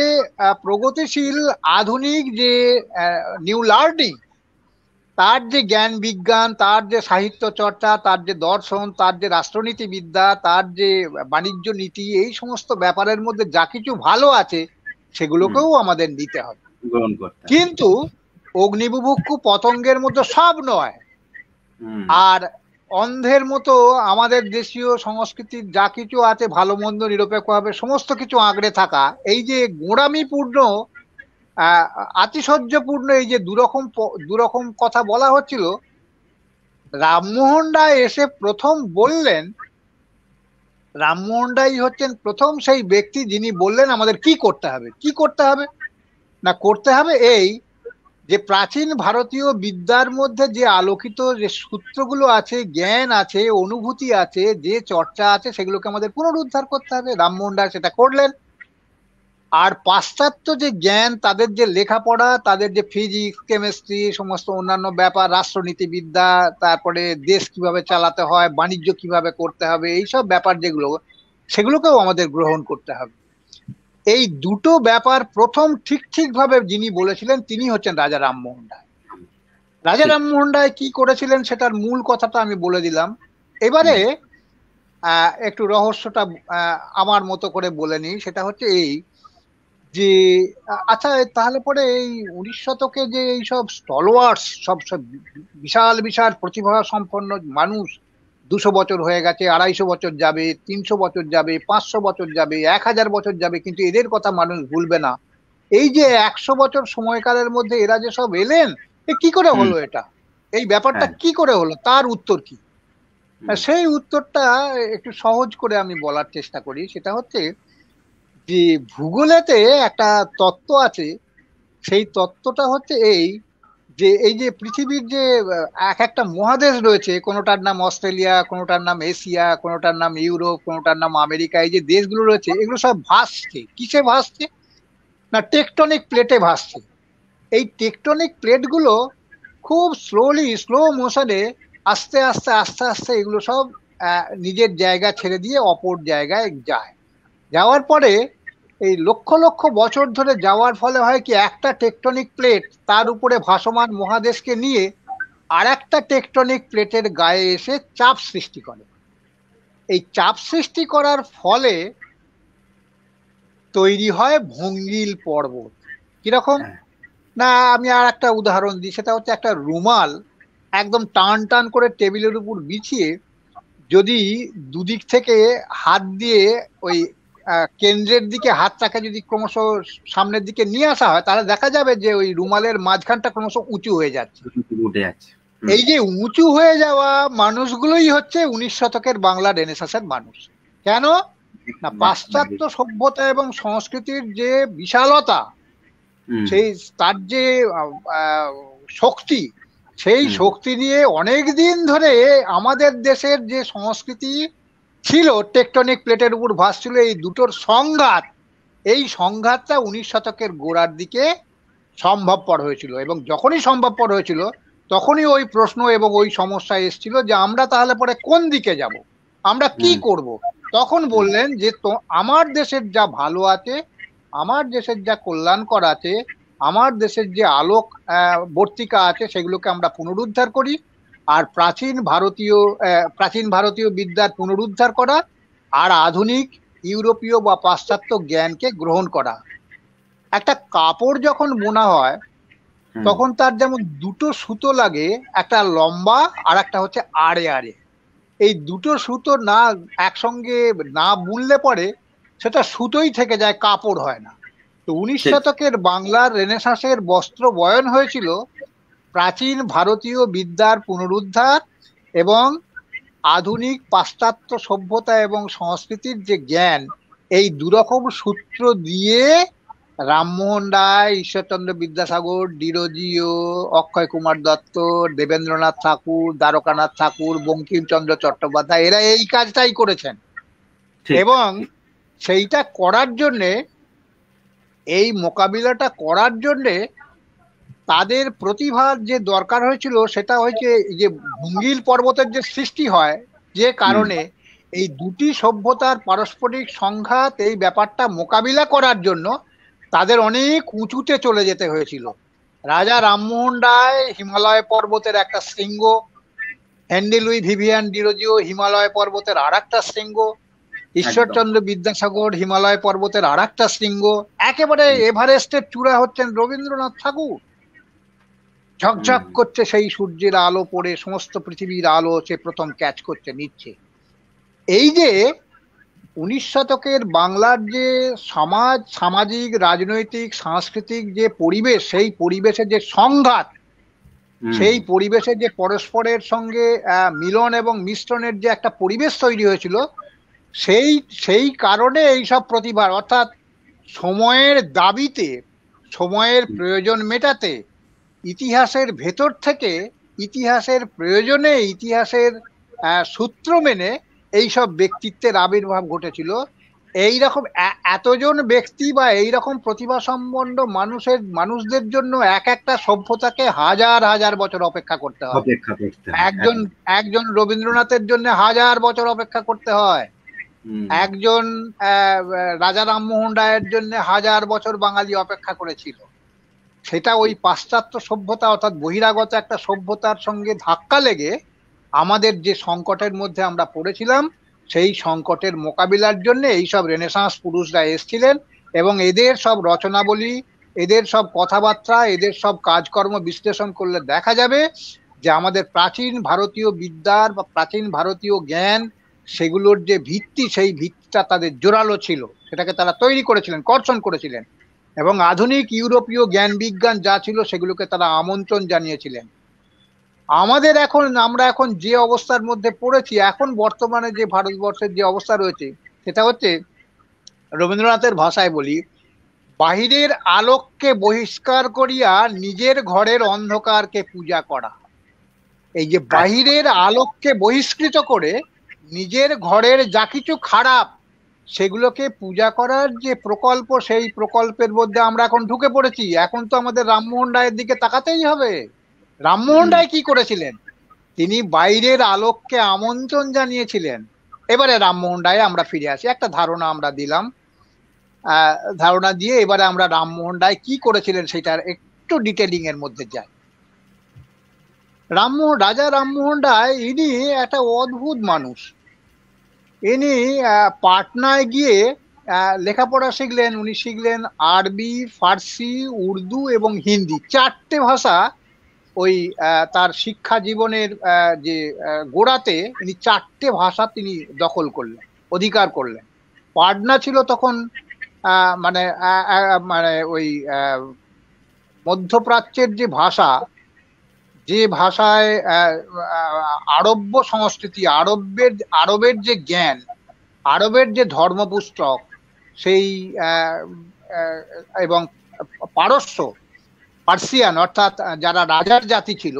প্রগতিশীল আধুনিক যে নিউ লার্নিং, তার যে জ্ঞান বিজ্ঞান, তার যে সাহিত্য চর্চা, তার যে দর্শন, তার যে রাষ্ট্রনীতিবিদ্যা, তার যে বাণিজ্য নীতি, এই সমস্ত ব্যাপারের মধ্যে যা কিছু ভালো আছে হুম, সেগুলোকেও আমাদের নিতে হবে। গ্রহণ করতে হবে। কিন্তু অগ্নিবুভুক্ষু পতঙ্গের মতো সব নয়। হুম, আর অন্ধের মতো আমাদের দেশীয় সংস্কৃতির যা কিছু আছে ভালো মন্দ নিরপেক্ষভাবে সমস্ত কিছু আঁকড়ে থাকা, এই যে গোঁড়ামিপূর্ণ, আহ আতিশয্যপূর্ণ এই যে দুরকম কথা বলা হচ্ছিল, রামমোহন রায় এসে প্রথম বললেন, রামমোহন রায় হচ্ছেন প্রথম সেই ব্যক্তি যিনি বললেন আমাদের কি করতে হবে। কি করতে হবে না, করতে হবে এই যে প্রাচীন ভারতীয় বিদ্যার মধ্যে যে আলোকিত যে সূত্রগুলো আছে, জ্ঞান আছে, অনুভূতি আছে, যে চর্চা আছে, সেগুলোকে আমাদের পুনরুদ্ধার করতে হবে। রামমোহন রায় সেটা করলেন। আর পাশ্চাত্য যে জ্ঞান, তাদের যে লেখাপড়া, তাদের যে ফিজিক্স কেমিস্ট্রি সমস্ত অন্যান্য ব্যাপার, রাষ্ট্রনীতিবিদ্যা, তারপরে দেশ কিভাবে চালাতে হয়, বাণিজ্য কিভাবে করতে হবে, এইসব ব্যাপার যেগুলো, সেগুলোকেও আমাদের গ্রহণ করতে হবে। এই দুটো ব্যাপার প্রথম ঠিক ঠিক ভাবে যিনি বলেছিলেন তিনি হচ্ছেন রাজা রামমোহন রায়। রাজা ঠিক। রামমোহন রায় কি করেছিলেন সেটার মূল কথাটা আমি বলে দিলাম। এবারে হুম, একটু রহস্যটা আমার মতো করে বলে নিই। সেটা হচ্ছে এই যে আচ্ছা, তাহলে পরে এই 19 শতকে যে এইসব স্টলওয়ার্স, সব সব বিশাল বিশাল প্রতিভা সম্পন্ন মানুষ, 200 বছর হয়ে গেছে, 250 বছর যাবে, 300 বছর যাবে, 500 বছর যাবে, 1000 বছর যাবে, কিন্তু এদের কথা মানুষ ভুলবে না। এই যে 100 বছর সময়কালের মধ্যে এরা যে সব এলেন, কি করে হুম, হলো এটা, এই ব্যাপারটা হ্যাঁ, কি করে হলো, তার উত্তর কি? হুম, সেই উত্তরটা একটু সহজ করে আমি বলার চেষ্টা করি। সেটা হচ্ছে যে ভূগোলেতে একটা তত্ত্ব আছে, সেই তত্ত্বটা হচ্ছে এই যে এই যে পৃথিবীর যে এক একটা মহাদেশ রয়েছে, কোনোটার নাম অস্ট্রেলিয়া, কোনোটার নাম এশিয়া, কোনোটার নাম ইউরোপ, কোনোটার নাম আমেরিকা, এই যে দেশগুলো রয়েছে এগুলো সব ভাসছে, কিসে ভাসছে না টেকটনিক প্লেটে ভাসছে। এই টেকটনিক প্লেটগুলো খুব স্লো মোশনে আস্তে আস্তে আস্তে আস্তে এগুলো সব নিজের জায়গা ছেড়ে দিয়ে অপর জায়গায় যায়। যাওয়ার পরে এই লক্ষ লক্ষ বছর ধরে যাওয়ার ফলে হয় কি, একটা টেকটনিক প্লেট তার উপরে ভাসমান মহাদেশকে নিয়ে আর একটা টেকটনিক প্লেটের গায়ে এসে চাপ সৃষ্টি করে। এই চাপ সৃষ্টি করার ফলে তৈরি হয় ভঙ্গিল পর্বত। কিরকম না, আমি আর একটা উদাহরণ দিই, সেটা হচ্ছে একটা রুমাল একদম টান টান করে টেবিলের উপর বিছিয়ে যদি দুদিক থেকে হাত দিয়ে ওই কেন্দ্রের দিকে হাতটাকে যদি ক্রমশ সামনের দিকে নিয়ে আসা হয়, তাহলে দেখা যাবে যে ওই রুমালের মাঝখানটা ক্রমশ উঁচু হয়ে যাচ্ছে। এই যে উঁচু হয়ে যাওয়া মানুষগুলোই হচ্ছে 19 শতকের বাংলা রেনেসাঁসের মানুষ। কেন না, পাশ্চাত্য সভ্যতা এবং সংস্কৃতির যে বিশালতা, সেই তার যে শক্তি, সেই শক্তি নিয়ে অনেক দিন ধরে আমাদের দেশের যে সংস্কৃতি ছিল টেকটনিক প্লেটের উপর ভাসছিল, এই দুটোর সংঘাত, এই সংঘাতটা 19 শতকের গোড়ার দিকে সম্ভবপর হয়েছিল। এবং যখনই সম্ভবপর হয়েছিল তখনই ওই প্রশ্ন এবং ওই সমস্যা এসেছিল যে আমরা তাহলে পরে কোন দিকে যাব, আমরা কি করব। তখন বললেন যে তো আমার দেশের যা ভালো আছে, আমার দেশের যা কল্যাণকর আছে, আমার দেশের যে আলোক বর্তিকা আছে, সেগুলোকে আমরা পুনরুদ্ধার করি। আর প্রাচীন ভারতীয় বিদ্যার পুনরুদ্ধার করা আর আধুনিক ইউরোপীয় বা পাশ্চাত্য জ্ঞানকে গ্রহণ করা। একটা কাপড় যখন বোনা হয় তখন তার যেমন দুটো সুতো লাগে, একটা লম্বা আর একটা হচ্ছে আড়ে আড়ে। এই দুটো সুতো না একসঙ্গে না বুনলে পরে সেটা সুতোই থেকে যায়, কাপড় হয় না। তো 19 শতকের বাংলার রেনেসাঁসের বস্ত্র বয়ন হয়েছিল প্রাচীন ভারতীয় বিদ্যার পুনরুদ্ধার এবং আধুনিক পাশ্চাত্য সভ্যতা এবং সংস্কৃতির যে জ্ঞান, এই দুরকম সূত্র দিয়ে রামমোহন রায়, ঈশ্বরচন্দ্র বিদ্যাসাগর, ডিরোজিও, অক্ষয় কুমার দত্ত, দেবেন্দ্রনাথ ঠাকুর, দ্বারকানাথ ঠাকুর, বঙ্কিমচন্দ্র চট্টোপাধ্যায় এরা এই কাজটাই করেছেন। এবং সেইটা করার জন্যে, এই মোকাবিলাটা করার জন্যে তাদের প্রতিভার যে দরকার হয়েছিল সেটা হচ্ছে যে ভঙ্গিল পর্বতের যে সৃষ্টি হয়, যে কারণে এই দুটি সভ্যতার পারস্পরিক সংঘাত, এই ব্যাপারটা মোকাবিলা করার জন্য তাদের অনেক উঁচুতে চলে যেতে হয়েছিল। রাজা রামমোহন রায় হিমালয় পর্বতের একটা শৃঙ্গ, Henry Louis Vivian Derozio Himalaya পর্বতের আর একটা শৃঙ্গ, ঈশ্বরচন্দ্র বিদ্যাসাগর হিমালয় পর্বতের আর একটা শৃঙ্গ, একেবারে এভারেস্টের চূড়া হচ্ছেন রবীন্দ্রনাথ ঠাকুর। ঝকঝক করছে সেই সূর্যের আলো পড়ে, সমস্ত পৃথিবীর আলো সে প্রথম ক্যাচ করছে, নিচ্ছে। এই যে 19 শতকের বাংলার যে সামাজিক, রাজনৈতিক, সাংস্কৃতিক যে পরিবেশ, সেই পরিবেশের যে সংঘাত, সেই পরিবেশের যে পরস্পরের সঙ্গে মিলন এবং মিশ্রণের যে একটা পরিবেশ তৈরি হয়েছিল, সেই কারণে এইসব প্রতিভার, অর্থাৎ সময়ের দাবিতে, সময়ের প্রয়োজন মেটাতে, ইতিহাসের ভেতর থেকে, ইতিহাসের প্রয়োজনে, ইতিহাসের সূত্র মেনে এইসব ব্যক্তিত্বের আবির্ভাব ঘটেছিল। এইরকম এতজন ব্যক্তি বা এইরকম প্রতিভা সম্পন্ন মানুষদের জন্য এক একটা সভ্যতাকে হাজার হাজার বছর অপেক্ষা করতে হয়। একজন রবীন্দ্রনাথের জন্য হাজার বছর অপেক্ষা করতে হয়, একজন রাজা রামমোহন রায়ের জন্য হাজার বছর বাঙালি অপেক্ষা করেছিল। সেটা ওই পাশ্চাত্য সভ্যতা অর্থাৎ বহিরাগত একটা সভ্যতার সঙ্গে ধাক্কা লেগে আমাদের যে সংকটের মধ্যে আমরা পড়েছিলাম, সেই সংকটের মোকাবিলার জন্য এইসব রেনেসাঁস পুরুষরা এসেছিলেন। এবং এদের সব রচনাবলী, এদের সব কথাবার্তা, এদের সব কাজকর্ম বিশ্লেষণ করলে দেখা যাবে যে আমাদের প্রাচীন ভারতীয় বিদ্যার বা প্রাচীন ভারতীয় জ্ঞান, সেগুলোর যে ভিত্তি, সেই ভিত্তিটা তাদের জোরালো ছিল, সেটাকে তারা তৈরি করেছিলেন, কর্ষণ করেছিলেন। এবং আধুনিক ইউরোপীয় জ্ঞান বিজ্ঞান যা ছিল সেগুলোকে তারা আমন্ত্রণ জানিয়েছিলেন। আমরা এখন যে অবস্থার মধ্যে পড়েছি, এখন বর্তমানে যে ভারতবর্ষের যে অবস্থা রয়েছে, সেটা হচ্ছে, রবীন্দ্রনাথের ভাষায় বলি, বাহিরের আলোককে বহিষ্কার করিয়া নিজের ঘরের অন্ধকারকে পূজা করা। এই যে বাহিরের আলোককে বহিষ্কৃত করে নিজের ঘরের যা কিছু খারাপ, সেগুলোকে পূজা করার যে প্রকল্প, সেই প্রকল্পের মধ্যে আমরা এখন ঢুকে পড়েছি। এখন তো আমাদের রামমোহন রায়ের দিকে তাকাতেই হবে। রামমোহন রায় কি করেছিলেন? তিনি বাইরের আলোককে আমন্ত্রণ জানিয়েছিলেন। এবারে রামমোহন রায়ে আমরা ফিরে আসি, একটা ধারণা আমরা দিলাম, ধারণা দিয়ে এবারে আমরা রামমোহন রায় কি করেছিলেন সেটার একটু ডিটেলিং এর মধ্যে যাই। রাজা রামমোহন রায় ইনি একটা অদ্ভুত মানুষ। ইনি পাটনায় গিয়ে লেখাপড়া শিখলেন। উনি শিখলেন আরবি, ফার্সি, উর্দু এবং হিন্দি, চারটে ভাষা। ওই তার শিক্ষা জীবনের যে গোড়াতে তিনি চারটে ভাষা তিনি দখল করলেন, অধিকার করলেন। পাটনা ছিল তখন মানে মানে ওই মধ্যপ্রাচ্যের যে ভাষা, যে ভাষায় আরব্য সংস্কৃতি, আরবের যে জ্ঞান, আরবের যে ধর্মপুস্তক, সেই এবং পার্সিয়ান অর্থাৎ যারা রাজার জাতি ছিল,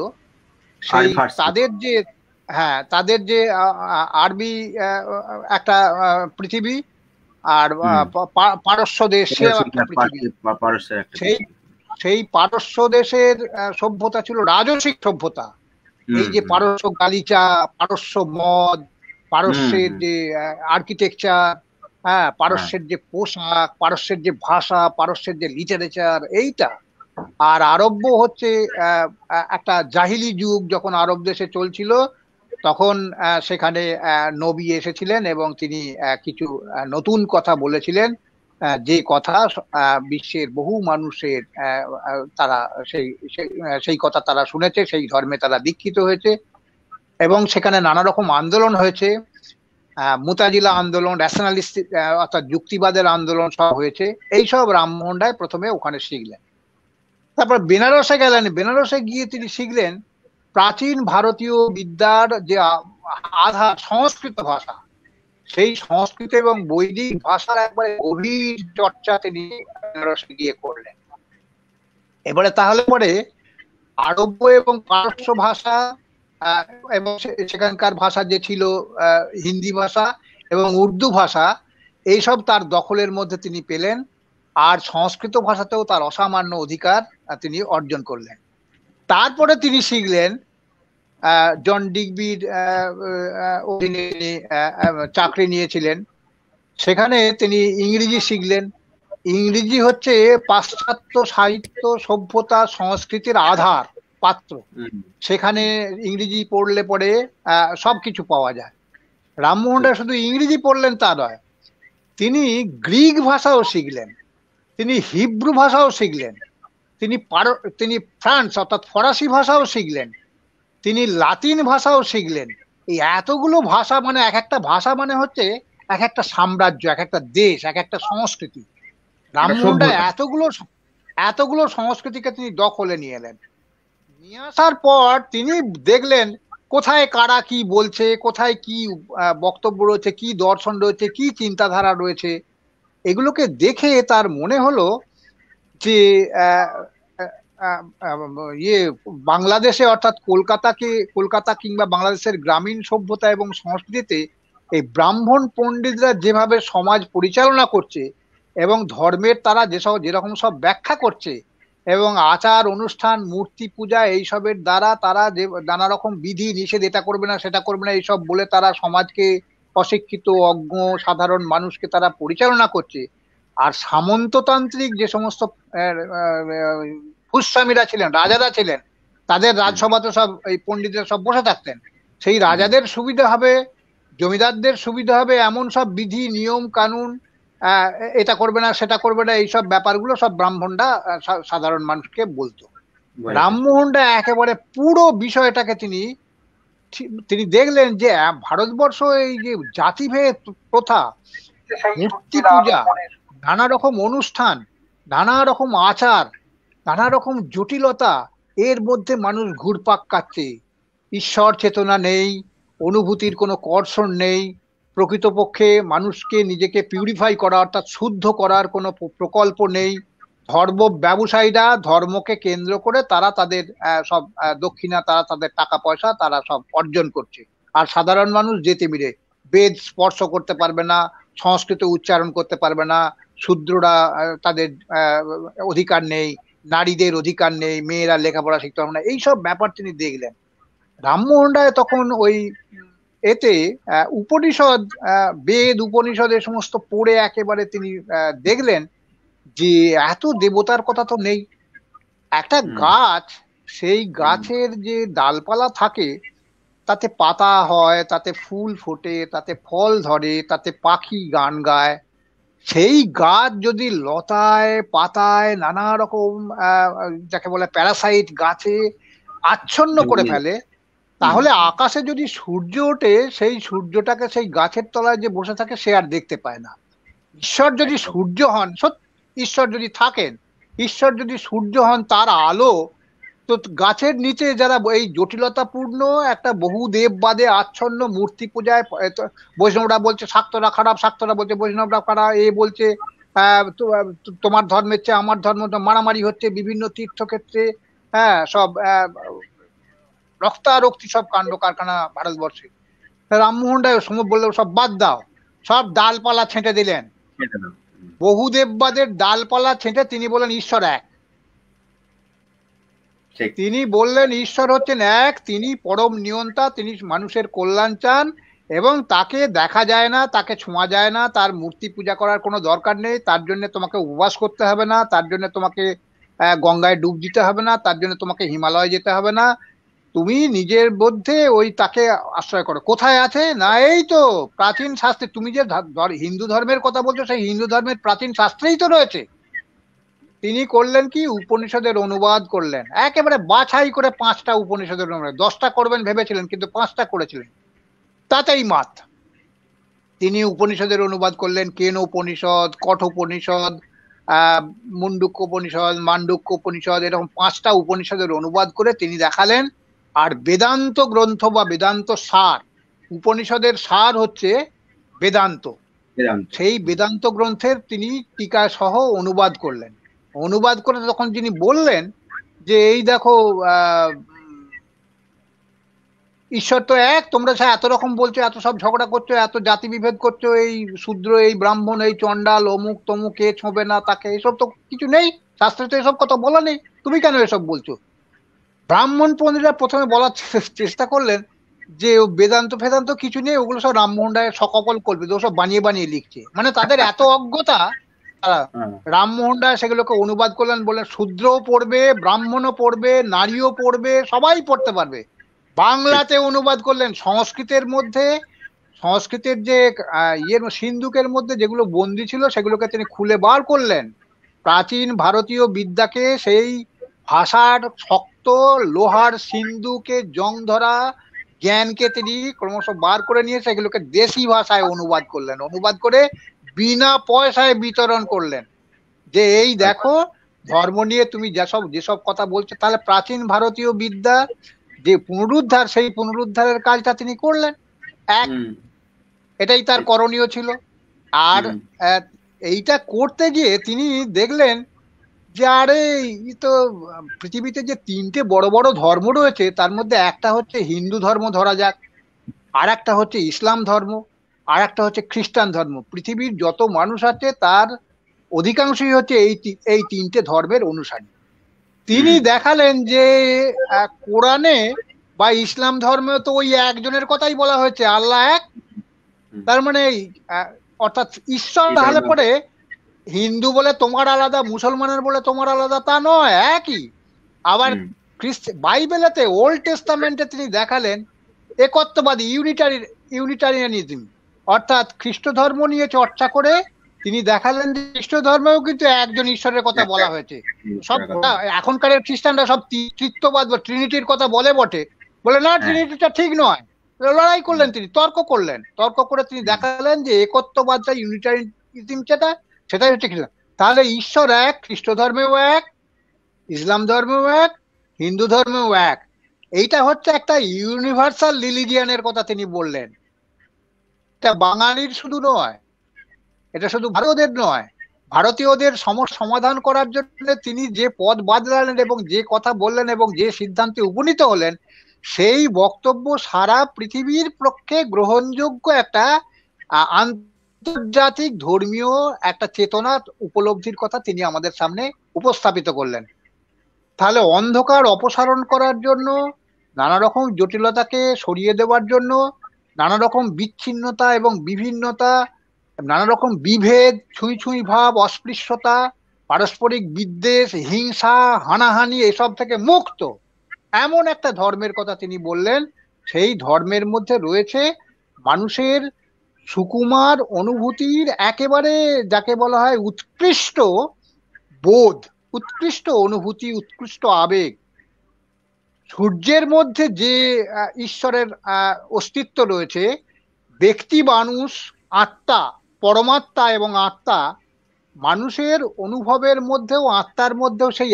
সেই তাদের যে আরবি একটা পৃথিবী, আর পারস্য দেশ একটা পৃথিবী। সেই পারস্য দেশের সভ্যতা ছিল রাজসিক সভ্যতা। এই যে পারস্য গালিচা, পারস্য মদ, পারস্যের যে আর্কিটেকচার, পারস্যের যে পোশাক, পারস্যের যে ভাষা, পারস্যের যে লিটারেচার, এইটা। আর আরব্য হচ্ছে একটা জাহিলি যুগ। যখন আরব দেশে চলছিল, তখন সেখানে নবী এসেছিলেন এবং তিনি কিছু নতুন কথা বলেছিলেন, যে কথা বিশ্বের বহু মানুষের তারা সেই কথা তারা শুনেছে, সেই ধর্মে তারা দীক্ষিত হয়েছে। এবং সেখানে নানা রকম আন্দোলন হয়েছে, মুতাজিলা আন্দোলন, ন্যাশনালিস্ট অর্থাৎ যুক্তিবাদের আন্দোলন সব হয়েছে। এইসব রামমোহন রায় প্রথমে ওখানে শিখলেন। তারপর বেনারসে গেলেন। বেনারসে গিয়ে তিনি শিখলেন প্রাচীন ভারতীয় বিদ্যার যে আধার সংস্কৃত ভাষা, সেই সংস্কৃত এবং বৈদিক ভাষার একবারে গভীর চর্চা তিনি বেনারসে গিয়ে করলেন। এবারে তাহলে পরে আরব্য এবং পারস্য ভাষা এবং সেখানকার ভাষা যে ছিল হিন্দি ভাষা এবং উর্দু ভাষা, এইসব তার দখলের মধ্যে তিনি পেলেন। আর সংস্কৃত ভাষাতেও তার অসামান্য অধিকার তিনি অর্জন করলেন। তারপরে তিনি শিখলেন জন ডিগবির অধীনে তিনি চাকরি নিয়েছিলেন। সেখানে তিনি ইংরেজি শিখলেন। ইংরেজি হচ্ছে পাশ্চাত্য সাহিত্য, সভ্যতা, সংস্কৃতির আধার, পাত্র। সেখানে ইংরেজি পড়লে পরে সবকিছু পাওয়া যায়। রামমোহন রায় শুধু ইংরেজি পড়লেন তা নয়, তিনি গ্রিক ভাষাও শিখলেন, তিনি হিব্রু ভাষাও শিখলেন, তিনি ফ্রান্স অর্থাৎ ফরাসি ভাষাও শিখলেন, তিনি লাতিন ভাষাও শিখলেন। এই এতগুলো ভাষা, মানে এক একটা ভাষা মানে হচ্ছে এক একটা সাম্রাজ্য, এক একটা দেশ, এক একটা সংস্কৃতি। রামমোহন রায় এতগুলো সংস্কৃতিকে তিনি দখলে নিয়ে এলেন। নিয়ে আসার পর তিনি দেখলেন কোথায় কারা কি বলছে, কোথায় কি বক্তব্য রয়েছে, কি দর্শন রয়েছে, কি চিন্তাধারা রয়েছে। এগুলোকে দেখে তার মনে হলো যে বাংলাদেশে অর্থাৎ কলকাতা কিংবা বাংলাদেশের গ্রামীণ সভ্যতা এবং সংস্কৃতিতে এই ব্রাহ্মণ পণ্ডিতরা যেভাবে সমাজ পরিচালনা করছে এবং ধর্মের তারা যেরকম সব ব্যাখ্যা করছে, এবং আচার অনুষ্ঠান, মূর্তি পূজা, এইসবের দ্বারা তারা যে নানা রকম বিধি নিষেধ, এটা করবে না সেটা করবে না, এইসব বলে তারা সমাজকে, অশিক্ষিত অজ্ঞ সাধারণ মানুষকে তারা পরিচালনা করছে। আর সামন্ততান্ত্রিক যে সমস্ত ভূস্বামীরা ছিলেন, রাজারা ছিলেন, তাদের রাজসভাতে সব এই পণ্ডিতরা সব বসে থাকতেন। সেই রাজাদের সুবিধা হবে, জমিদারদের সুবিধা হবে এমন সব বিধি নিয়ম কানুন, এটা করবে না সেটা করবে না, এইসব ব্যাপারগুলো সব ব্রাহ্মণরা সাধারণ মানুষকে বলতো। রামমোহন রায় একেবারে পুরো বিষয়টাকে তিনি দেখলেন যে ভারতবর্ষ এই যে জাতিভেদ প্রথা, মূর্তি পূজা, নানা রকম অনুষ্ঠান, নানা রকম আচার, নানা রকম জটিলতা, এর মধ্যে মানুষ ঘুরপাক কাটছে। ঈশ্বর চেতনা নেই, অনুভূতির কোনো কর্ষণ নেই, প্রকৃতপক্ষে মানুষকে নিজেকে পিউরিফাই করা অর্থাৎ শুদ্ধ করার কোনো প্রকল্প নেই। ধর্ম ব্যবসায়ীরা ধর্মকে কেন্দ্র করে তারা তাদের সব দক্ষিণা, তারা তাদের টাকা পয়সা তারা সব অর্জন করছে। আর সাধারণ মানুষ যেতে মিলে বেদ স্পর্শ করতে পারবে না, সংস্কৃত উচ্চারণ করতে পারবে না, শূদ্ররা তাদের অধিকার নেই, নারীদের অধিকার নেই, মেয়েরা লেখাপড়া শিখতে পারবে না, এইসব ব্যাপার তিনি দেখলেন। রামমোহন রায় তখন ওই এতে উপনিষদ, বেদ উপনিষদ এ সমস্ত পড়ে একেবারে তিনি দেখলেন যে এত দেবতার কথা তো নেই। একটা গাছ, সেই গাছের যে ডালপালা থাকে তাতে পাতা হয়, তাতে ফুল ফোটে, তাতে ফল ধরে, তাতে পাখি গান গায়। সেই গাছ যদি লতায় পাতায় নানা রকম যাকে বলে প্যারাসাইট গাছে আচ্ছন্ন করে ফেলে, তাহলে আকাশে যদি সূর্য ওঠে, সেই সূর্যটাকে সেই গাছের তলায় যে বসে থাকে সে আর দেখতে পায় না। ঈশ্বর যদি সূর্য হন, ঈশ্বর যদি থাকেন, ঈশ্বর যদি সূর্য হন, তার আলো তো গাছের নিচে যারা এই জটিলতাপূর্ণ একটা বহু দেববাদে আচ্ছন্ন মূর্তি পূজায়, বৈষ্ণবরা বলছে শাক্তরা খারাপ, শাক্তরা বলছে বৈষ্ণবরা খারাপ, এ বলছে তোমার ধর্মের চেয়ে আমার ধর্ম, মারামারি হচ্ছে বিভিন্ন তীর্থক্ষেত্রে, হ্যাঁ, সব রক্তারক্তি সব কাণ্ড কারখানা ভারতবর্ষে। রামমোহন রায় বললো সব বাদ দাও, সব ডালপালা ছেঁটে দিলেন, বহু দেববাদের ডালপালা ছেঁটে তিনি বলেন ঈশ্বর এক। তিনি বললেন ঈশ্বর হচ্ছেন এক, তিনি পরম নিয়ন্তা, তিনি মানুষের কল্যাণ চান এবং তাকে দেখা যায় না, তাকে ছোঁয়া যায় না, তার মূর্তি পূজা করার কোনো দরকার নেই, তার জন্য তোমাকে উপবাস করতে হবে না, তার জন্য তোমাকে গঙ্গায় ডুব দিতে হবে না, তার জন্য তোমাকে হিমালয়ে যেতে হবে না, তুমি নিজের মধ্যে ওই তাকে আশ্রয় করো। কোথায় আছে না, এই তো প্রাচীন শাস্ত্রে, তুমি যে হিন্দু ধর্মের কথা বলছো সেই হিন্দু ধর্মের প্রাচীন শাস্ত্রেই তো রয়েছে। তিনি করলেন কি, উপনিষদের অনুবাদ করলেন, একেবারে বাছাই করে 5টা উপনিষদের অনুবাদ, 10টা করবেন ভেবেছিলেন কিন্তু 5টা করেছিলেন, তাতেই মাত। তিনি উপনিষদের অনুবাদ করলেন, কেন উপনিষদ, কঠোপনিষদ, মুন্ডুক্য উপনিষদ, মান্ডুক্য উপনিষদ, এরকম 5টা উপনিষদের অনুবাদ করে তিনি দেখালেন। আর বেদান্ত গ্রন্থ বা বেদান্ত সার, উপনিষদের সার হচ্ছে বেদান্ত, সেই বেদান্ত গ্রন্থের তিনি টিকা সহ অনুবাদ করলেন। অনুবাদ করে তখন যিনি বললেন যে এই দেখো ঈশ্বর তো এক, তোমরা এত রকম বলছো, এত সব ঝগড়া করছো, এত জাতি বিভেদ করছো, এই শূদ্র, এই ব্রাহ্মণ, এই চণ্ডাল, অমুক তমুক, কে ছোঁবে না তাকে, এসব তো কিছু নেই, শাস্ত্রে তো এসব কথা বলা নেই, তুমি কেন এসব বলছো? ব্রাহ্মণ পণ্ডিতরা প্রথমে বলার চেষ্টা করলেন যে বেদান্ত ফেদান্ত কিছু নেই, ওগুলো সব রামমোহন রায়ের সকল কল্পিত, ওসব বানিয়ে বানিয়ে লিখছে। মানে তাদের এত অজ্ঞতা, রামমোহন রায় সেগুলোকে অনুবাদ করলেন, বললেন শূদ্রও পড়বে, ব্রাহ্মণও পড়বে, নারীও পড়বে, সবাই পড়তে পারবে। বাংলাতে অনুবাদ করলেন, সংস্কৃতের মধ্যে, সংস্কৃতের যে সিন্ধুকের মধ্যে যেগুলো বন্দি ছিল সেগুলোকে তিনি খুলে বার করলেন, প্রাচীন ভারতীয় বিদ্যাকে, সেই ভাষার শক্ত লোহার সিন্ধুকে জং ধরা জ্ঞানকে তিনি ক্রমশ বার করে নিয়ে সেগুলোকে দেশি ভাষায় অনুবাদ করলেন, অনুবাদ করে বিনা পয়সায় বিতরণ করলেন, যে এই দেখো ধর্ম নিয়ে তুমি যেসব কথা বলছো, তাহলে প্রাচীন ভারতীয় বিদ্যা যে পুনরুদ্ধার, সেই পুনরুদ্ধারের কাজটা তিনি করলেন। এটাই তার করণীয় ছিল। আর এইটা করতে গিয়ে তিনি দেখলেন যে আরে তো পৃথিবীতে যে 3টে বড় বড় ধর্ম রয়েছে, তার মধ্যে একটা হচ্ছে হিন্দু ধর্ম ধরা যাক, আর একটা হচ্ছে ইসলাম ধর্ম, আর একটা হচ্ছে খ্রিস্টান ধর্ম। পৃথিবীর যত মানুষ আছে তার অধিকাংশই হচ্ছে এই 3টে ধর্মের অনুসারী। তিনি দেখালেন যে কোরআনে বা ইসলাম ধর্মে তো ওই একজনের কথাই বলা হয়েছে, আল্লাহ এক, তার মানে অর্থাৎ ঈশ্বর হলে পরে হিন্দু বলে তোমার আলাদা, মুসলমানের বলে তোমার আলাদা তা নয়, একই। আবার বাইবেলেতে, ওল্ড টেস্টামেন্টে তিনি দেখালেন একত্ববাদী, ইউনিটারিয়ানিজম, অর্থাৎ খ্রিস্ট ধর্ম নিয়ে চর্চা করে তিনি দেখালেন যে খ্রিস্ট ধর্মেও কিন্তু একজন ঈশ্বরের কথা বলা হয়েছে। সব এখনকার খ্রিস্টানরা সব তৃত্ববাদ বা ট্রিনিটির কথা বলে বটে, বলে না ট্রিনিটিটা ঠিক নয়, লড়াই করলেন তিনি, তর্ক করলেন, তর্ক করে তিনি দেখালেন যে একত্ববাদটা, ইউনিটারিয়ানিজম সেটাই হচ্ছে খ্রিস্টান। তাহলে ঈশ্বর এক, খ্রিস্ট ধর্মেও এক, ইসলাম ধর্মেও এক, হিন্দু ধর্মেও এক। এইটা হচ্ছে একটা ইউনিভার্সাল রিলিজিয়ানের কথা তিনি বললেন। এটা বাঙালির শুধু নয়, এটা শুধু ভারতীয়দের নয়, ভারতীয়দের সমস্যা সমাধান করার জন্য তিনি যে পথ বাদলালেন এবং যে কথা বললেন এবং যে সিদ্ধান্তে উপনীত হলেন, সেই বক্তব্য সারা পৃথিবীর পক্ষে গ্রহণযোগ্য একটা আন্তর্জাতিক ধর্মীয় একটা চেতনা উপলব্ধির কথা তিনি আমাদের সামনে উপস্থাপিত করলেন। তাহলে অন্ধকার অপসারণ করার জন্য, নানা রকম জটিলতাকে সরিয়ে দেওয়ার জন্য, নানা রকম বিচ্ছিন্নতা এবং বিভিন্নতা, নানা রকম বিভেদ, ছুঁই ছুঁই ভাব, অস্পৃশ্যতা, পারস্পরিক বিদ্বেষ, হিংসা, হানাহানি এসব থেকে মুক্ত এমন একটা ধর্মের কথা তিনি বললেন। সেই ধর্মের মধ্যে রয়েছে মানুষের সুকুমার অনুভূতির একেবারে যাকে বলা হয় উৎকৃষ্ট বোধ, উৎকৃষ্ট অনুভূতি, উৎকৃষ্ট আবেগ। সূর্যের মধ্যে যে ঈশ্বরের অস্তিত্ব রয়েছে, ব্যক্তি, মানুষ, আত্মা, পরমাত্মা এবং আত্মা, মানুষের অনুভবের মধ্যেও আত্মার মধ্যেও সেই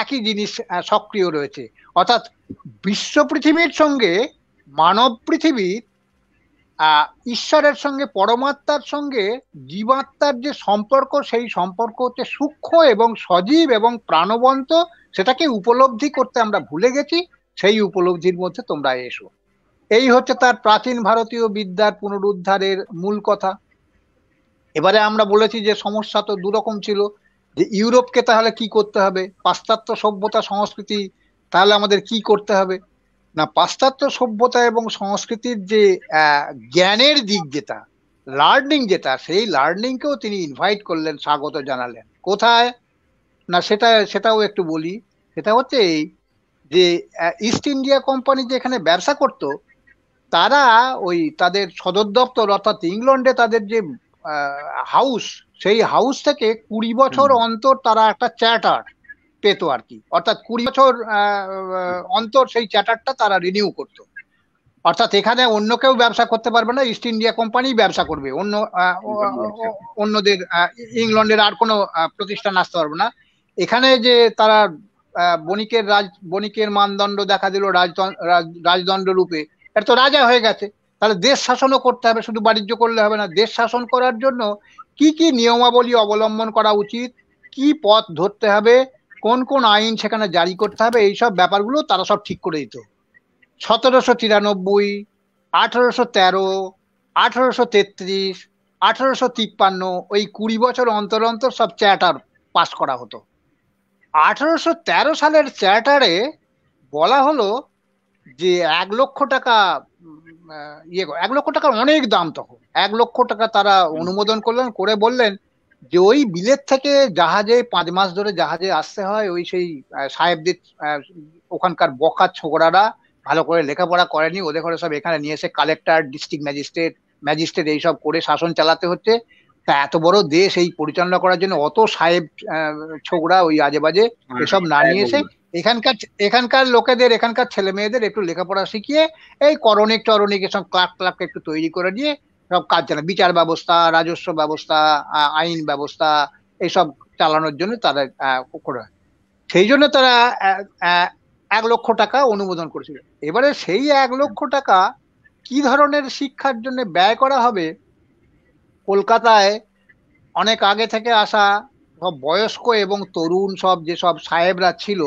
একই জিনিস সক্রিয় রয়েছে। অর্থাৎ বিশ্ব পৃথিবীর সঙ্গে মানব পৃথিবীর, ঈশ্বরের সঙ্গে পরমাত্মার সঙ্গে জীবাত্মার যে সম্পর্ক, সেই সম্পর্ক হচ্ছে সূক্ষ্ম এবং সজীব এবং প্রাণবন্ত। সেটাকে উপলব্ধি করতে আমরা ভুলে গেছি। সেই উপলব্ধির মধ্যে তোমরা এসো। এই হচ্ছে তার প্রাচীন ভারতীয় বিদ্যার পুনরুদ্ধারের মূল কথা। এবারে আমরা বলেছি যে সমস্যা তো দুরকম ছিল, যে ইউরোপকে তাহলে কি করতে হবে, পাশ্চাত্য সভ্যতা সংস্কৃতি তাহলে আমাদের কি করতে হবে না। পাশ্চাত্য সভ্যতা এবং সংস্কৃতির যে জ্ঞানের দিক, যেটা লার্নিং, যেটা সেই লার্নিংকেও তিনি ইনভাইট করলেন, স্বাগত জানালেন। কোথায় না সেটাও একটু বলি। সেটা হচ্ছে এই যে ইস্ট ইন্ডিয়া কোম্পানি যে এখানে ব্যবসা করত, তারা ওই তাদের সদর দপ্তর অর্থাৎ ইংল্যান্ডে তাদের যে হাউস, সেই হাউস থেকে 20 বছর অন্তর তারা একটা চ্যাটার পেতো আর কি। অর্থাৎ 20 বছর অন্তর সেই চ্যাটারটা তারা রিনিউ করতো। অর্থাৎ এখানে অন্য কেউ ব্যবসা করতে পারবে না, ইস্ট ইন্ডিয়া কোম্পানি ব্যবসা করবে, অন্যদের ইংল্যান্ডের আর কোনো প্রতিষ্ঠান আসতে পারবে না। এখানে যে তারা বণিকের মানদণ্ড দেখা দিল রাজদণ্ড রূপে, এটা তো রাজা হয়ে গেছে। তাহলে দেশ শাসনও করতে হবে, শুধু বাণিজ্য করলে হবে না। দেশ শাসন করার জন্য কি কি নিয়মাবলী অবলম্বন করা উচিত, কি পথ ধরতে হবে, কোন কোন আইন সেখানে জারি করতে হবে, এইসব ব্যাপারগুলো তারা সব ঠিক করে দিত। 1793, 1813, 1833, 1853 ওই 20 বছর অন্তর অন্তর সব চ্যাটার পাস করা হতো। 1813 সালের চ্যাটারে বলা হলো যে 1 লক্ষ টাকা 1 লক্ষ টাকা অনেক দাম। তখন 1 লক্ষ টাকা তারা অনুমোদন করলেন, করে বললেন যে ওই বিলেত থেকে জাহাজে 5 মাস ধরে জাহাজে আসতে হয়, ওই সেই সাহেবদের ওখানকার বকা ছোকরারা ভালো করে লেখাপড়া করেনি, ওদের ঘরে সব এখানে নিয়ে এসে কালেক্টর, ডিস্ট্রিক্ট ম্যাজিস্ট্রেট এইসব করে শাসন চালাতে হচ্ছে। তা এত বড় দেশ এই পরিচালনা করার জন্য অত সাহেব ছোকরা ওই আজে বাজে এসব না নিয়ে এসে এখানকার লোকেদের, এখানকার ছেলে মেয়েদের একটু লেখাপড়া শিখিয়ে এই করণিক টরণিক এসব ক্লার্ক একটু তৈরি করে দিয়ে সব কাজ চালায়, বিচার ব্যবস্থা, রাজস্ব ব্যবস্থা, আইন ব্যবস্থা এইসব চালানোর জন্য তারা করে। সেই জন্য তারা 1 লক্ষ টাকা অনুমোদন করেছিল। এবারে সেই 1 লক্ষ টাকা কি ধরনের শিক্ষার জন্য ব্যয় করা হবে, কলকাতায় অনেক আগে থেকে আসা সব বয়স্ক এবং তরুণ সব যেসব সাহেবরা ছিল,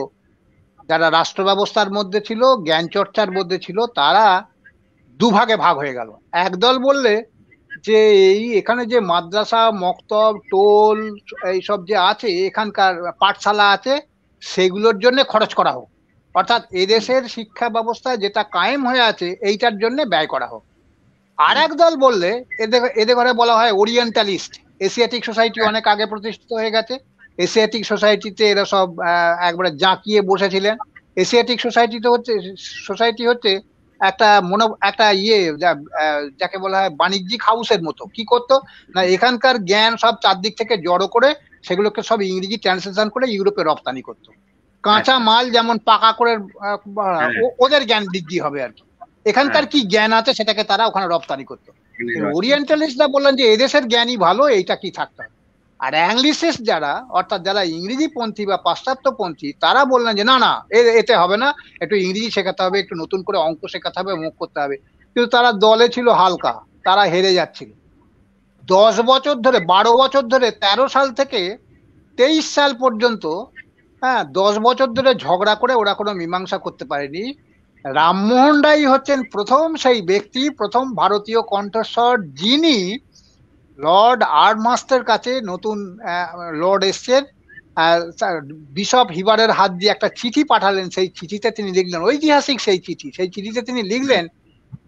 যারা রাষ্ট্র ব্যবস্থার মধ্যে ছিল, জ্ঞান চর্চার মধ্যে ছিল, তারা দুভাগে ভাগ হয়ে গেল। একদল বললে যে এখানে যে মাদ্রাসা, মক্তব, টোল এইসব যে আছে, এখানকার পাঠশালা আছে, সেগুলোর জন্য খরচ করা হোক। অর্থাৎ এদেশের শিক্ষা ব্যবস্থায় যেটা কায়েম হয়ে আছে এইটার জন্য ব্যয় করা হোক। আর এক দল বললে, এদের ঘরে বলা হয় ওরিয়েন্টালিস্ট, এশিয়াটিক সোসাইটি অনেক আগে প্রতিষ্ঠিত হয়ে গেছে। এশিয়াটিক সোসাইটিতে এরা সব একবারে জাঁকিয়ে বসেছিলেন। এশিয়াটিক সোসাইটি হচ্ছে একটা যাকে বলা হয় বাণিজ্যিক হাউসের মতো। কি করতো না, এখানকার জ্ঞান সব চারদিক থেকে জড়ো করে সেগুলোকে সব ইংরেজি ট্রান্সলেশন করে ইউরোপে রপ্তানি করতো। কাঁচা মাল যেমন পাকা করে ওদের জ্ঞান বৃদ্ধি হবে আর কি, এখানকার কি জ্ঞান আছে সেটাকে তারা ওখানে রপ্তানি করতো। ওরিয়েন্টালিস্টরা বললেন যে এদেশের জ্ঞানই ভালো, এইটা কি থাকতে হবে। আর অ্যাংলিসিস্ট যারা, অর্থাৎ যারা ইংরেজি পন্থী বা পাশ্চাত্যপন্থী, তারা বললেন যে না না, এতে হবে না, একটু ইংরেজি শেখাতে হবে, একটু নতুন করে অঙ্ক শেখাতে হবে, মুখ করতে হবে। কিন্তু তারা দলে ছিল হালকা, তারা হেরে যাচ্ছিল। 10 বছর ধরে, 12 বছর ধরে, 13 সাল থেকে 23 সাল পর্যন্ত, 10 বছর ধরে ঝগড়া করে ওরা কোনো মীমাংসা করতে পারেনি। রামমোহন রায় হচ্ছেন প্রথম সেই ব্যক্তি, প্রথম ভারতীয় কণ্ঠস্বর যিনি লর্ড আর্মহার্স্টের কাছে, নতুন লর্ড এসছেন, বিশপ হিবারের হাত দিয়ে একটা চিঠি পাঠালেন। সেই চিঠিতে তিনি লিখলেন, ঐতিহাসিক সেই চিঠি, সেই চিঠিতে তিনি লিখলেন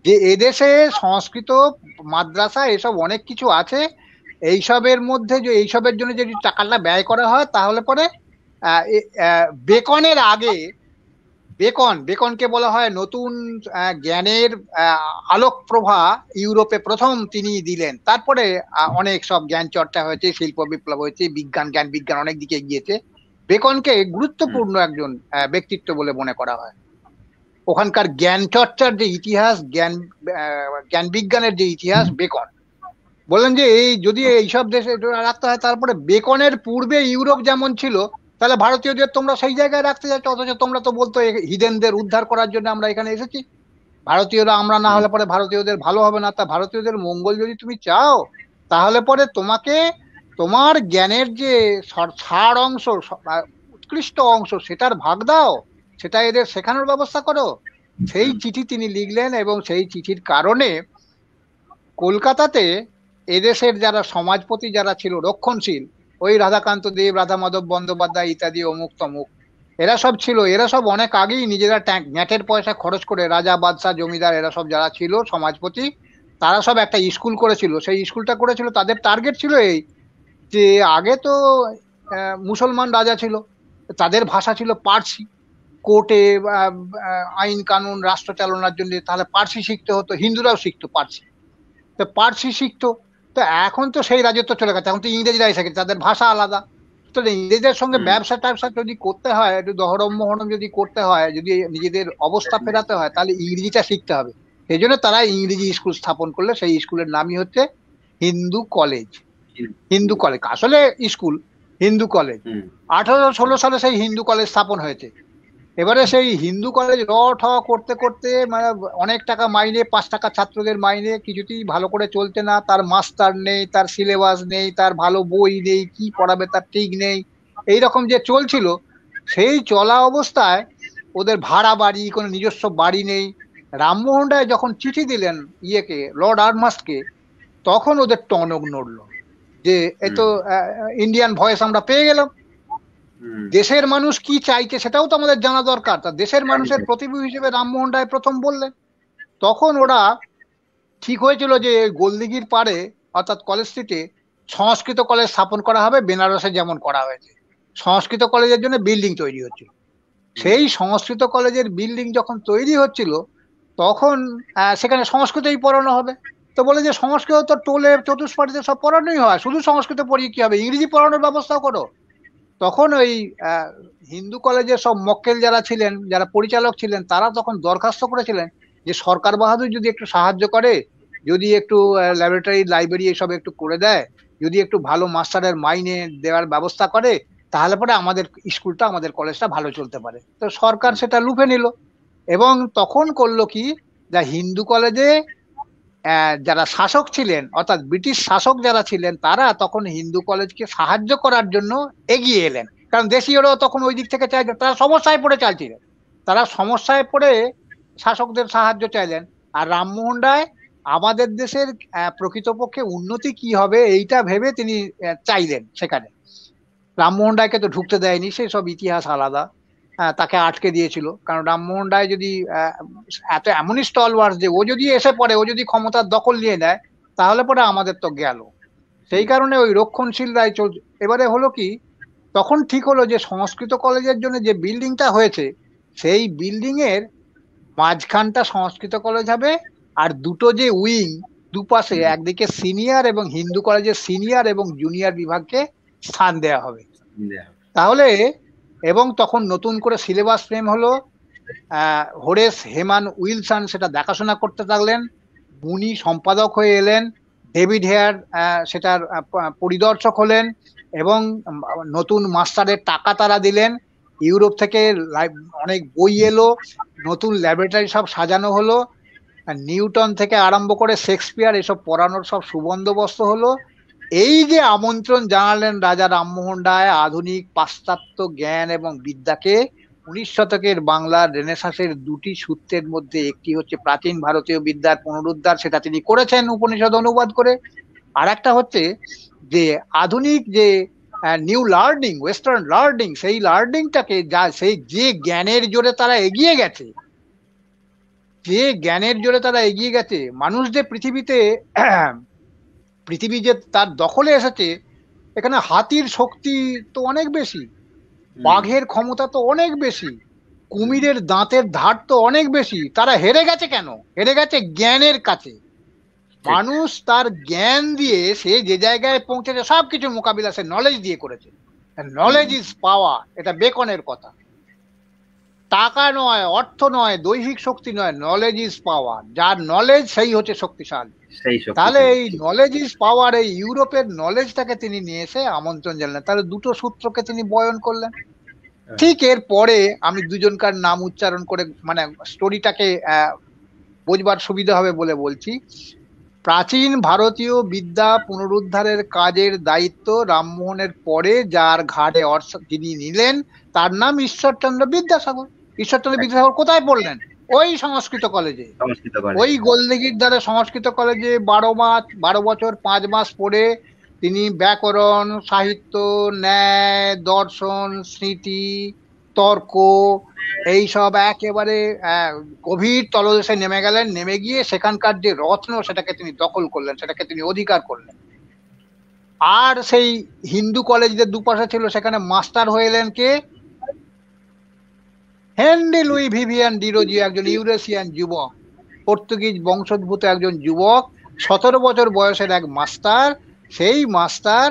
যে এদেশে সংস্কৃত মাদ্রাসা এসব অনেক কিছু আছে, এইসবের মধ্যে যে এইসবের জন্য যদি টাকাটা ব্যয় করা হয় তাহলে পরে বেকনের আগে, বেকনকে বলা হয় নতুন জ্ঞানের আলোক প্রভা ইউরোপে প্রথম তিনি দিলেন। তারপরে অনেক সব জ্ঞান চর্চা হয়েছে, শিল্প বিপ্লব হয়েছে, জ্ঞান বিজ্ঞান অনেক দিকে গিয়েছে। বেকনকে গুরুত্বপূর্ণ একজন ব্যক্তিত্ব বলে মনে করা হয়। ওখানকার জ্ঞান চর্চার যে ইতিহাস, জ্ঞান বিজ্ঞানের যে ইতিহাস, বেকন বলেন যে এই যদি এইসব দেশে রাখতে হয়, তারপরে বেকনের পূর্বে ইউরোপ যেমন ছিল, তাহলে ভারতীয়দের তোমরা সেই জায়গায় রাখতে যাচ্ছ, অথচ তোমরা তো বলতো হিডেনদের উদ্ধার করার জন্য আমরা এখানে এসেছি, ভারতীয়রা আমরা না হলে পরে ভারতীয়দের ভালো হবে না। তা ভারতীয়দের মঙ্গল যদি তুমি চাও, তাহলে পরে তোমাকে তোমার জ্ঞানের যে ছাড় অংশ, উৎকৃষ্ট অংশ, সেটার ভাগ দাও, সেটা এদের শেখানোর ব্যবস্থা করো। সেই চিঠি তিনি লিখলেন, এবং সেই চিঠির কারণে কলকাতাতে এদেশের যারা সমাজপতি যারা ছিল, রক্ষণশীল, ওই রাধাকান্ত দেব, রাধা মাধব বন্দ্যোপাধ্যায় ইত্যাদি অমুক তমুক, এরা সব ছিল, এরা সব অনেক আগেই নিজেরা ন্যাটের পয়সা খরচ করে, রাজা বাদশাহ জমিদার এরা সব যারা ছিল সমাজপতি, তারা সব একটা স্কুল করেছিল। সেই স্কুলটা করেছিল, তাদের টার্গেট ছিল এই যে আগে তো মুসলমান রাজা ছিল, তাদের ভাষা ছিল পার্সি, কোর্টে আইন কানুন রাষ্ট্র চালনার জন্য তাহলে পার্সি শিখতে হতো, হিন্দুরাও শিখতো পার্সি, তো পার্সি শিখতো। তো এখন তো সেই রাজত্ব চলে গেছে, এখন তো ইংরেজরাই শেখে, তাদের ভাষা আলাদা। তো ইংরেজদের সঙ্গে ব্যবসা ট্যাবসা যদি করতে হয়, একটু দহরম মহরম যদি করতে হয়, যদি নিজেদের অবস্থা ফেরাতে হয়, তাহলে ইংরেজিটা শিখতে হবে। সেই জন্য তারা ইংরেজি স্কুল স্থাপন করলে, সেই স্কুলের নামই হচ্ছে হিন্দু কলেজ। হিন্দু কলেজ আসলে স্কুল, হিন্দু কলেজ। 1816 সালে সেই হিন্দু কলেজ স্থাপন হয়েছে। এবারে সেই হিন্দু কলেজ করতে করতে মানে অনেক টাকা মাইনে, 5 টাকা ছাত্রদের মাইনে, কিছুতেই ভালো করে চলছে না, তার মাস্টার নেই, তার সিলেবাস নেই, তার ভালো বই নেই, কি পড়াবে তার ঠিক নেই, এইরকম যে চলছিল, সেই চলা অবস্থায় ওদের ভাড়া বাড়ি, কোনো নিজস্ব বাড়ি নেই। রামমোহন রায় যখন চিঠি দিলেন ইয়েকে, লর্ড আর্মহার্স্টকে, তখন ওদের টনক নড়লো যে এ তো ইন্ডিয়ান ভয়েস আমরা পেয়ে গেলাম। দেশের মানুষ কি চাইছে সেটাও তো আমাদের জানা দরকার। তা দেশের মানুষের প্রতিনিধি হিসেবে রামমোহন রায় প্রথম বললেন। তখন ওরা ঠিক হয়েছিল যে গোলদিঘির পাড়ে, অর্থাৎ কলেজ স্ট্রিটে সংস্কৃত কলেজ স্থাপন করা হবে, বেনারসে যেমন করা হয়েছে। সংস্কৃত কলেজের জন্য বিল্ডিং তৈরি হচ্ছিল। সেই সংস্কৃত কলেজের বিল্ডিং যখন তৈরি হচ্ছিল, তখন সেখানে সংস্কৃতই পড়ানো হবে। তো বলে যে সংস্কৃত তো টোলে চতুষ্পাটিতে সব পড়ানোই হয়, শুধু সংস্কৃত পড়িয়ে কি হবে, ইংরেজি পড়ানোর ব্যবস্থা করো। তখন ওই হিন্দু কলেজের সব মক্কেল যারা ছিলেন, যারা পরিচালক ছিলেন, তারা তখন দরখাস্ত করেছিলেন যে সরকার বাহাদুর যদি একটু সাহায্য করে, যদি একটু ল্যাবরেটরি লাইব্রেরি এসব একটু করে দেয়, যদি একটু ভালো মাস্টারের মাইনে দেওয়ার ব্যবস্থা করে, তাহলে পরে আমাদের স্কুলটা, আমাদের কলেজটা ভালো চলতে পারে। তো সরকার সেটা লুফে নিল, এবং তখন করলো কি, যা হিন্দু কলেজে যারা শাসক ছিলেন, অর্থাৎ ব্রিটিশ শাসক যারা ছিলেন, তারা তখন হিন্দু কলেজকে সাহায্য করার জন্য এগিয়ে এলেন। কারণ দেশীয়রাও তখন ওই দিক থেকে চাইলেন, তারা সমস্যায় পড়ে চাইছিলেন, তারা সমস্যায় পড়ে শাসকদের সাহায্য চাইলেন। আর রামমোহন রায় আমাদের দেশের প্রকৃতপক্ষে উন্নতি কি হবে এইটা ভেবে তিনি চাইলেন সেখানে। রামমোহন রায়কে তো ঢুকতে দেয়নি, সেই সব ইতিহাস আলাদা, তাকে আটকে দিয়েছিল। কারণ রামমোহন রায় যদি এমনই স্টলওয়ার্স যে ও যদি এসে পড়ে, ও যদি ক্ষমতার দখল নিয়ে নেয়, তাহলে পরে আমাদের তো গেল। সেই কারণে ওই রক্ষণশীল রায় চলছে। এবারে হলো কি, তখন ঠিক হলো যে সংস্কৃত কলেজের জন্য যে বিল্ডিংটা হয়েছে, সেই বিল্ডিং এর মাঝখানটা সংস্কৃত কলেজ হবে, আর দুটো যে উইং দুপাশে, একদিকে সিনিয়র এবং হিন্দু কলেজের সিনিয়র এবং জুনিয়র বিভাগকে স্থান দেওয়া হবে। তাহলে এবং তখন নতুন করে সিলেবাস ফ্রেম হলো, হোরেস হেমান উইলসন সেটা দেখাশোনা করতে থাকলেন, মুনি সম্পাদক হয়ে এলেন, ডেভিড হেয়ার সেটার পরিদর্শক হলেন, এবং নতুন মাস্টারের টাকা তারা দিলেন, ইউরোপ থেকে অনেক বই এলো, নতুন ল্যাবরেটরি সব সাজানো হলো, নিউটন থেকে আরম্ভ করে শেক্সপিয়ার এসব পড়ানোর সব সুবন্দোবস্ত হলো। এই যে আমন্ত্রণ জানালেন রাজা রামমোহন রায় আধুনিক পাশ্চাত্য জ্ঞান এবং বিদ্যাকে শতকের বাংলার রেনেসাঁসের দুটি সূত্রের মধ্যে একটি হচ্ছে প্রাচীন ভারতীয় বিদ্যার পুনরুদ্ধার, সেটা তিনি করেছেন উপনিষদ অনুবাদ করে। আর একটা হচ্ছে যে আধুনিক যে নিউ লার্নিং, ওয়েস্টার্ন লার্নিং, সেই লার্নিংটাকে সেই যে জ্ঞানের জোরে তারা এগিয়ে গেছে, যে জ্ঞানের জোরে তারা এগিয়ে গেছে, মানুষ যে পৃথিবীতে পৃথিবী যে তার দখলে এসেছে, এখানে হাতির শক্তি তো অনেক বেশি, বাঘের ক্ষমতা তো অনেক বেশি, কুমিরের দাঁতের ধার তো অনেক বেশি। তারা হেরে গেছে কেন? হেরে গেছে জ্ঞানের কাছে। মানুষ তার জ্ঞান দিয়ে সে যে জায়গায় পৌঁছেছে সবকিছু মোকাবিলা সে নলেজ দিয়ে করেছে। নলেজ ইজ পাওয়ার, এটা বেকনের কথা। টাকা নয়, অর্থ নয়, দৈহিক শক্তি নয়, নলেজ ইজ পাওয়ার। যার নলেজ সেই হচ্ছে শক্তিশালী। তাহলে এই নলেজ ইজ পাওয়ার, এই ইউরোপের নলেজটাকে তিনি নিয়ে এসে আমন্ত্রণ জানালেন। তাহলে দুটো সূত্রকে তিনি বয়ন করলেন। ঠিক এর পরে আমি দুজনকার নাম উচ্চারণ করে মানে স্টোরিটাকে বোঝবার সুবিধা হবে বলে বলছি। প্রাচীন ভারতীয় বিদ্যা পুনরুদ্ধারের কাজের দায়িত্ব রামমোহনের পরে যার ঘাড়ে যিনি নিলেন তার নাম ঈশ্বরচন্দ্র বিদ্যাসাগর। ঈশ্বরচন্দ্র বিদ্যাসাগর কোথায় পড়লেন? ওই সংস্কৃত কলেজে, ওই গোলদিঘির দ্বারা সংস্কৃত কলেজে 12 বছর 5 মাস পড়ে তিনি ব্যাকরণ, সাহিত্য, ন্যায়, দর্শন, স্মৃতি, তর্ক, এইসব একেবারে গভীর তলদেশে নেমে গেলেন। নেমে গিয়ে সেখানকার যে রত্ন সেটাকে তিনি দখল করলেন, সেটাকে তিনি অধিকার করলেন। আর সেই হিন্দু কলেজ যে দুপাশে ছিল সেখানে মাস্টার হয়ে এলেন কে? হেনরি লুই ভিভিয়ান ডিরোজিও, একজন ইউরেশিয়ান যুবক, পর্তুগিজ বংশোদ্ভূত একজন যুবক, 17 বছর বয়সের এক মাস্টার। সেই মাস্টার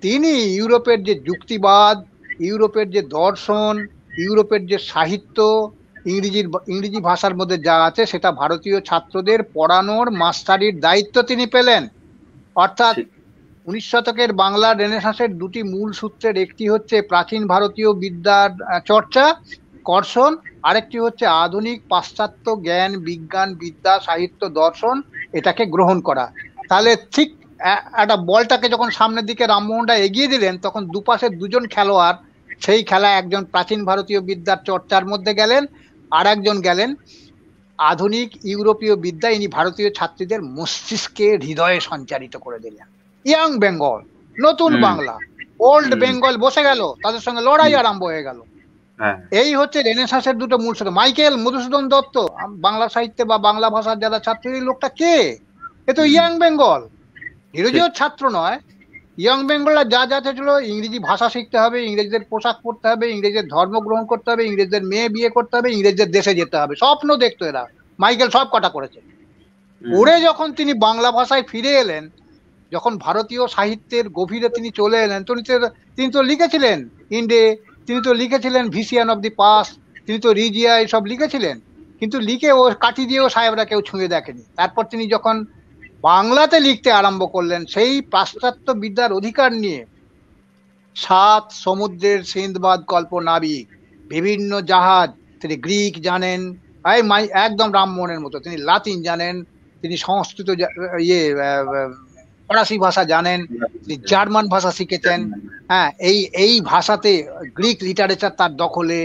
তিনি ইউরোপের যে যুক্তিবাদ, ইউরোপের যে দর্শন, ইউরোপের যে সাহিত্য, ইংরেজি ভাষার মধ্যে যা আছে সেটা ভারতীয় ছাত্রদের পড়ানোর মাস্টারির দায়িত্ব তিনি পেলেন। অর্থাৎ 19 শতকের বাংলা রেনেসাঁসের দুটি মূল সূত্রের একটি হচ্ছে প্রাচীন ভারতীয় বিদ্যার চর্চা, কর্ষণ, আরেকটি হচ্ছে আধুনিক পাশ্চাত্য জ্ঞান, বিজ্ঞান, বিদ্যা, সাহিত্য, দর্শন, এটাকে গ্রহণ করা। তাহলে ঠিক একটা বলটাকে যখন সামনের দিকে রামমোহন রায় এগিয়ে দিলেন, তখন দুপাশে দুজন খেলোয়াড় সেই খেলা, একজন প্রাচীন ভারতীয় বিদ্যার চর্চার মধ্যে গেলেন, আর একজন গেলেন আধুনিক ইউরোপীয় বিদ্যা। ইনি ভারতীয় ছাত্রীদের মস্তিষ্কে, হৃদয়ে সঞ্চারিত করে দিলেন। ইয়াং বেঙ্গল, নতুন বাংলা, ওল্ড বেঙ্গল বসে গেল, তাদের সঙ্গে লড়াই আরম্ভ হয়ে গেল। এই হচ্ছে রেনেসাঁসের দুটো মূল সূত্র। মাইকেল মধুসূদন দত্ত, বাংলা সাহিত্যে বা বাংলা ভাষার যারা ছাত্র, এই লোকটা কে? এ তো ইয়াং বেঙ্গল, ডিরোজিও ছাত্র নয়। ইয়াং বেঙ্গলরা যা যা ছিল, ইংরেজি ভাষা শিখতে হবে, ইংরেজদের পোশাক পরতে হবে, ইংরেজদের ধর্ম গ্রহণ করতে হবে, ইংরেজদের মেয়ে বিয়ে করতে হবে, ইংরেজদের দেশে যেতে হবে, স্বপ্ন দেখতো এরা। মাইকেল সব কটা করেছে। ওরে যখন তিনি বাংলা ভাষায় ফিরে এলেন, যখন ভারতীয় সাহিত্যের গভীরে তিনি চলে এলেন, তিনি তো লিখেছিলেন ইন্ডে, তিনি তো লিখেছিলেন ভিসিয়ান অব দি পাস্ট, তিনি তো রিজিয়া, এসব লিখেছিলেন। কিন্তু লিখে ও কাটি দিয়েও সাহেবরা কেউ ছুঁয়ে দেখেনি। তারপর তিনি যখন বাংলাতে লিখতে আরম্ভ করলেন, সেই পাশ্চাত্য বিদ্যার অধিকার নিয়ে 7 সমুদ্রের সিন্ধবাদ কল্প নাবিক, বিভিন্ন জাহাজ, তিনি গ্রিক জানেন, একদম রামমোহনের মতো। তিনি লাতিন জানেন, তিনি সংস্কৃত ফরাসি ভাষা জানেন, তিনি জার্মান ভাষা শিখেছেন। হ্যাঁ, এই ভাষাতে গ্রিক লিটারেচার তার দখলে,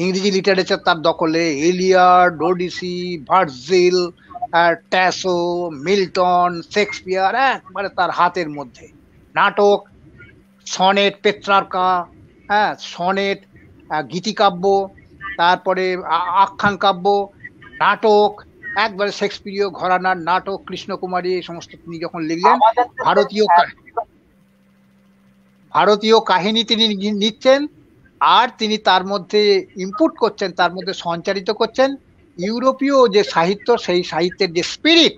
ইংরেজি লিটারেচার তার দখলে, ইলিয়াড, ওডিসি, ভার্জিল, ট্যাসো, মিল্টন, শেক্সপিয়ার একবারে তার হাতের মধ্যে। নাটক, সনেট, পেত্রার্কা, হ্যাঁ, সনেট, গীতিকাব্য, তারপরে আখ্যান কাব্য, নাটক, একবারে শেক্সপিরীয় ঘরানার নাটক, কৃষ্ণকুমারী, এই সমস্ত তিনি যখন লিখলেন, ভারতীয় কাহিনী তিনি নিচ্ছেন, আর তিনি তার মধ্যে ইনপুট করছেন, তার মধ্যে সঞ্চারিত করছেন ইউরোপীয় যে সাহিত্য, সেই সাহিত্যের যে স্পিরিট,